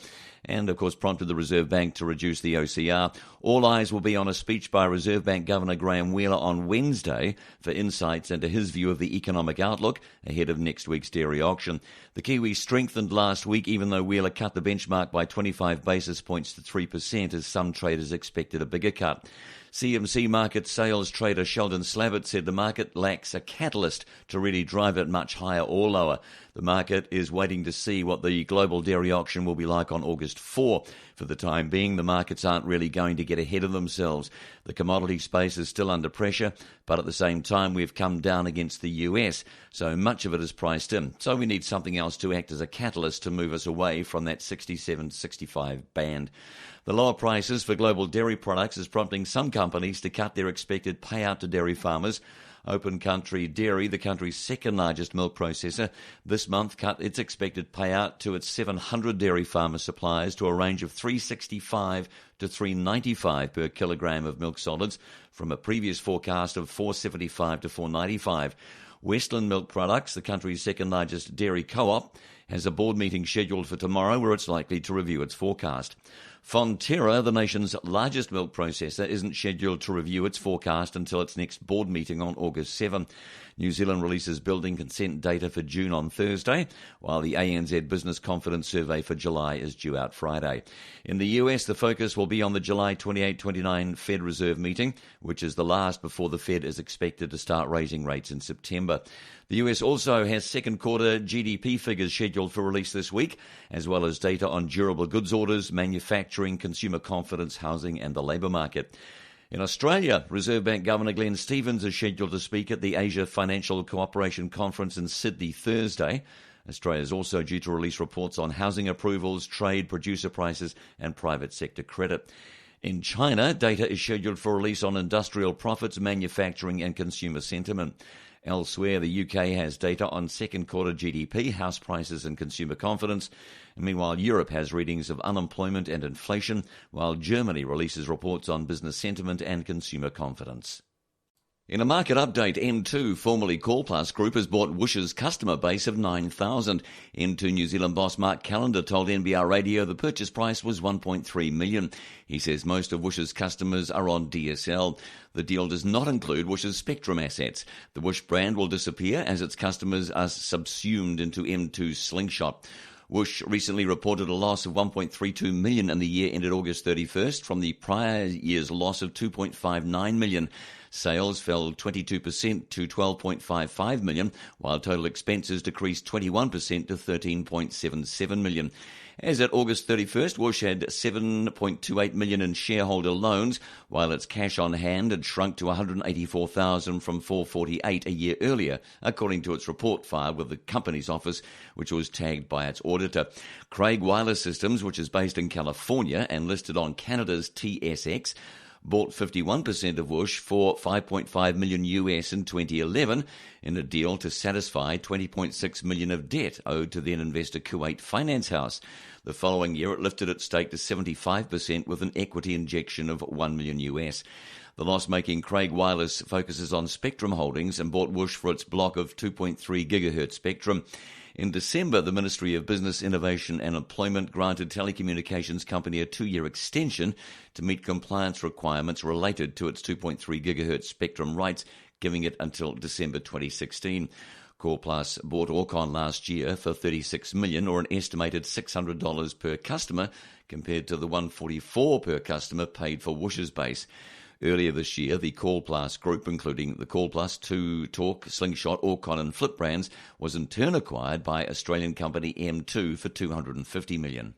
and of course prompted the Reserve Bank to reduce the OCR. All eyes will be on a speech by Reserve Bank Governor Graham Wheeler on Wednesday for insights into his view of the economic outlook ahead of next week's dairy auction. The Kiwi strengthened last week, even though Wheeler cut the benchmark by 25 basis points to 3%, as some traders expected a bigger cut. CMC market sales trader Sheldon Slavitt said the market lacks a catalyst to really drive it much higher or lower. The market is waiting to see what the global dairy auction will be like on August 4. For the time being, the markets aren't really going to get ahead of themselves. The commodity space is still under pressure, but at the same time we've come down against the US, so much of it is priced in. So we need something else to act as a catalyst to move us away from that 67-65 band. The lower prices for global dairy products is prompting some companies to cut their expected payout to dairy farmers. Open Country Dairy, the country's second largest milk processor, this month cut its expected payout to its 700 dairy farmer suppliers to a range of $3.65 to $3.95 per kilogram of milk solids, from a previous forecast of $4.75 to $4.95. Westland Milk Products, the country's second largest dairy co-op, has a board meeting scheduled for tomorrow where it's likely to review its forecast. Fonterra, the nation's largest milk processor, isn't scheduled to review its forecast until its next board meeting on August 7. New Zealand releases building consent data for June on Thursday, while the ANZ Business Confidence Survey for July is due out Friday. In the US, the focus will be on the July 28-29 Fed Reserve meeting, which is the last before the Fed is expected to start raising rates in September. The US also has second quarter GDP figures scheduled for release this week, as well as data on durable goods orders, manufacturing, consumer confidence, housing and the labour market. In Australia, Reserve Bank Governor Glenn Stevens is scheduled to speak at the Asia Financial Cooperation Conference in Sydney Thursday. Australia is also due to release reports on housing approvals, trade, producer prices and private sector credit. In China, data is scheduled for release on industrial profits, manufacturing and consumer sentiment. Elsewhere, the UK has data on second quarter GDP, house prices and consumer confidence. Meanwhile, Europe has readings of unemployment and inflation, while Germany releases reports on business sentiment and consumer confidence. In a market update, M2, formerly Callplus Group, has bought Woosh's customer base of 9,000. M2 New Zealand boss Mark Callender told NBR Radio the purchase price was $1.3 million. He says most of Woosh's customers are on DSL. The deal does not include Woosh's Spectrum assets. The Woosh brand will disappear as its customers are subsumed into M2's Slingshot. Woosh recently reported a loss of $1.32 million in the year ended August 31st from the prior year's loss of $2.59 million. Sales fell 22% to $12.55 million, while total expenses decreased 21% to $13.77 million. As at August 31st, Woosh had $7.28 million in shareholder loans, while its cash on hand had shrunk to $184,000 from $448,000 a year earlier, according to its report filed with the company's office, which was tagged by its auditor. Craig Wireless Systems, which is based in California and listed on Canada's TSX, bought 51% of Woosh for $5.5 million US in 2011 in a deal to satisfy $20.6 million of debt owed to then investor Kuwait Finance House. The following year, it lifted its stake to 75% with an equity injection of $1 million US. The loss-making Craig Wireless focuses on Spectrum holdings and bought Woosh for its block of 2.3 gigahertz spectrum. In December, the Ministry of Business, Innovation and Employment granted telecommunications company a 2-year extension to meet compliance requirements related to its 2.3 gigahertz spectrum rights, giving it until December 2016. Callplus bought Orcon last year for $36 million, or an estimated $600 per customer, compared to the $144 per customer paid for Woosh's base. Earlier this year, the Callplus group, including the Callplus, 2 Talk, Slingshot, Orcon and Flip brands, was in turn acquired by Australian company M2 for $250 million.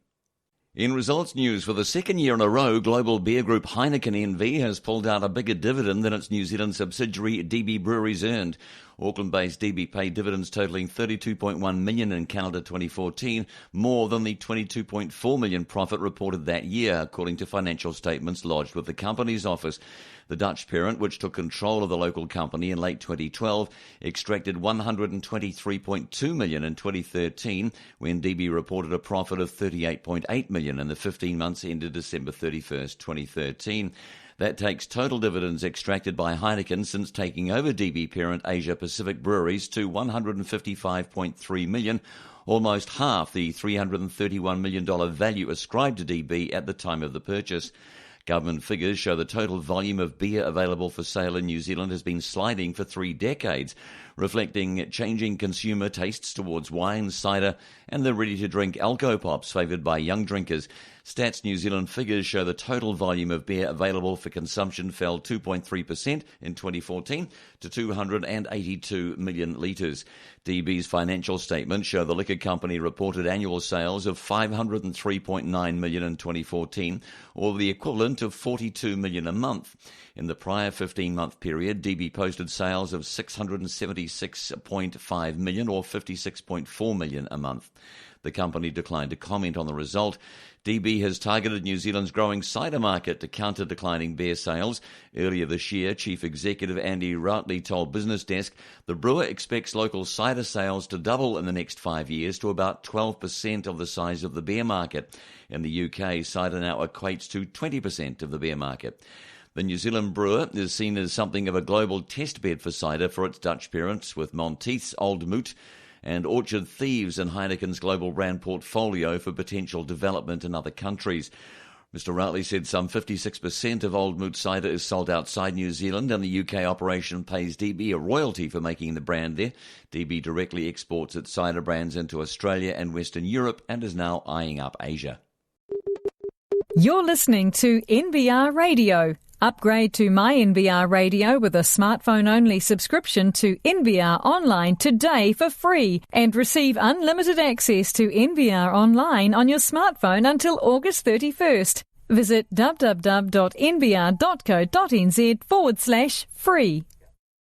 In results news, for the second year in a row, global beer group Heineken NV has pulled out a bigger dividend than its New Zealand subsidiary DB Breweries earned. Auckland-based DB paid dividends totalling $32.1 million in calendar 2014, more than the $22.4 million profit reported that year, according to financial statements lodged with the company's office. The Dutch parent, which took control of the local company in late 2012, extracted $123.2 million in 2013, when DB reported a profit of $38.8 million in the 15 months ended December 31st, 2013. That takes total dividends extracted by Heineken since taking over DB parent Asia Pacific Breweries to $155.3 million, almost half the $331 million value ascribed to DB at the time of the purchase. Government figures show the total volume of beer available for sale in New Zealand has been sliding for 3 decades, reflecting changing consumer tastes towards wine, cider, and the ready-to-drink alco-pops favoured by young drinkers. Stats New Zealand figures show the total volume of beer available for consumption fell 2.3% in 2014 to 282 million litres. DB's financial statements show the liquor company reported annual sales of $503.9 million in 2014, or the equivalent of $42 million a month. In the prior 15-month period, DB posted sales of $676.5 million, or $56.4 million a month. The company declined to comment on the result. DB has targeted New Zealand's growing cider market to counter declining beer sales. Earlier this year, Chief Executive Andy Routley told Business Desk the brewer expects local cider sales to double in the next 5 years to about 12% of the size of the beer market. In the UK, cider now equates to 20% of the beer market. The New Zealand brewer is seen as something of a global testbed for cider for its Dutch parents, with Monteith's Old Mout and orchard thieves in Heineken's global brand portfolio for potential development in other countries. Mr. Routley said some 56% of Old Moot cider is sold outside New Zealand, and the UK operation pays DB a royalty for making the brand there. DB directly exports its cider brands into Australia and Western Europe and is now eyeing up Asia. You're listening to NBR Radio. Upgrade to My NBR Radio with a smartphone-only subscription to NBR Online today for free and receive unlimited access to NBR Online on your smartphone until August 31st. Visit www.nbr.co.nz/free.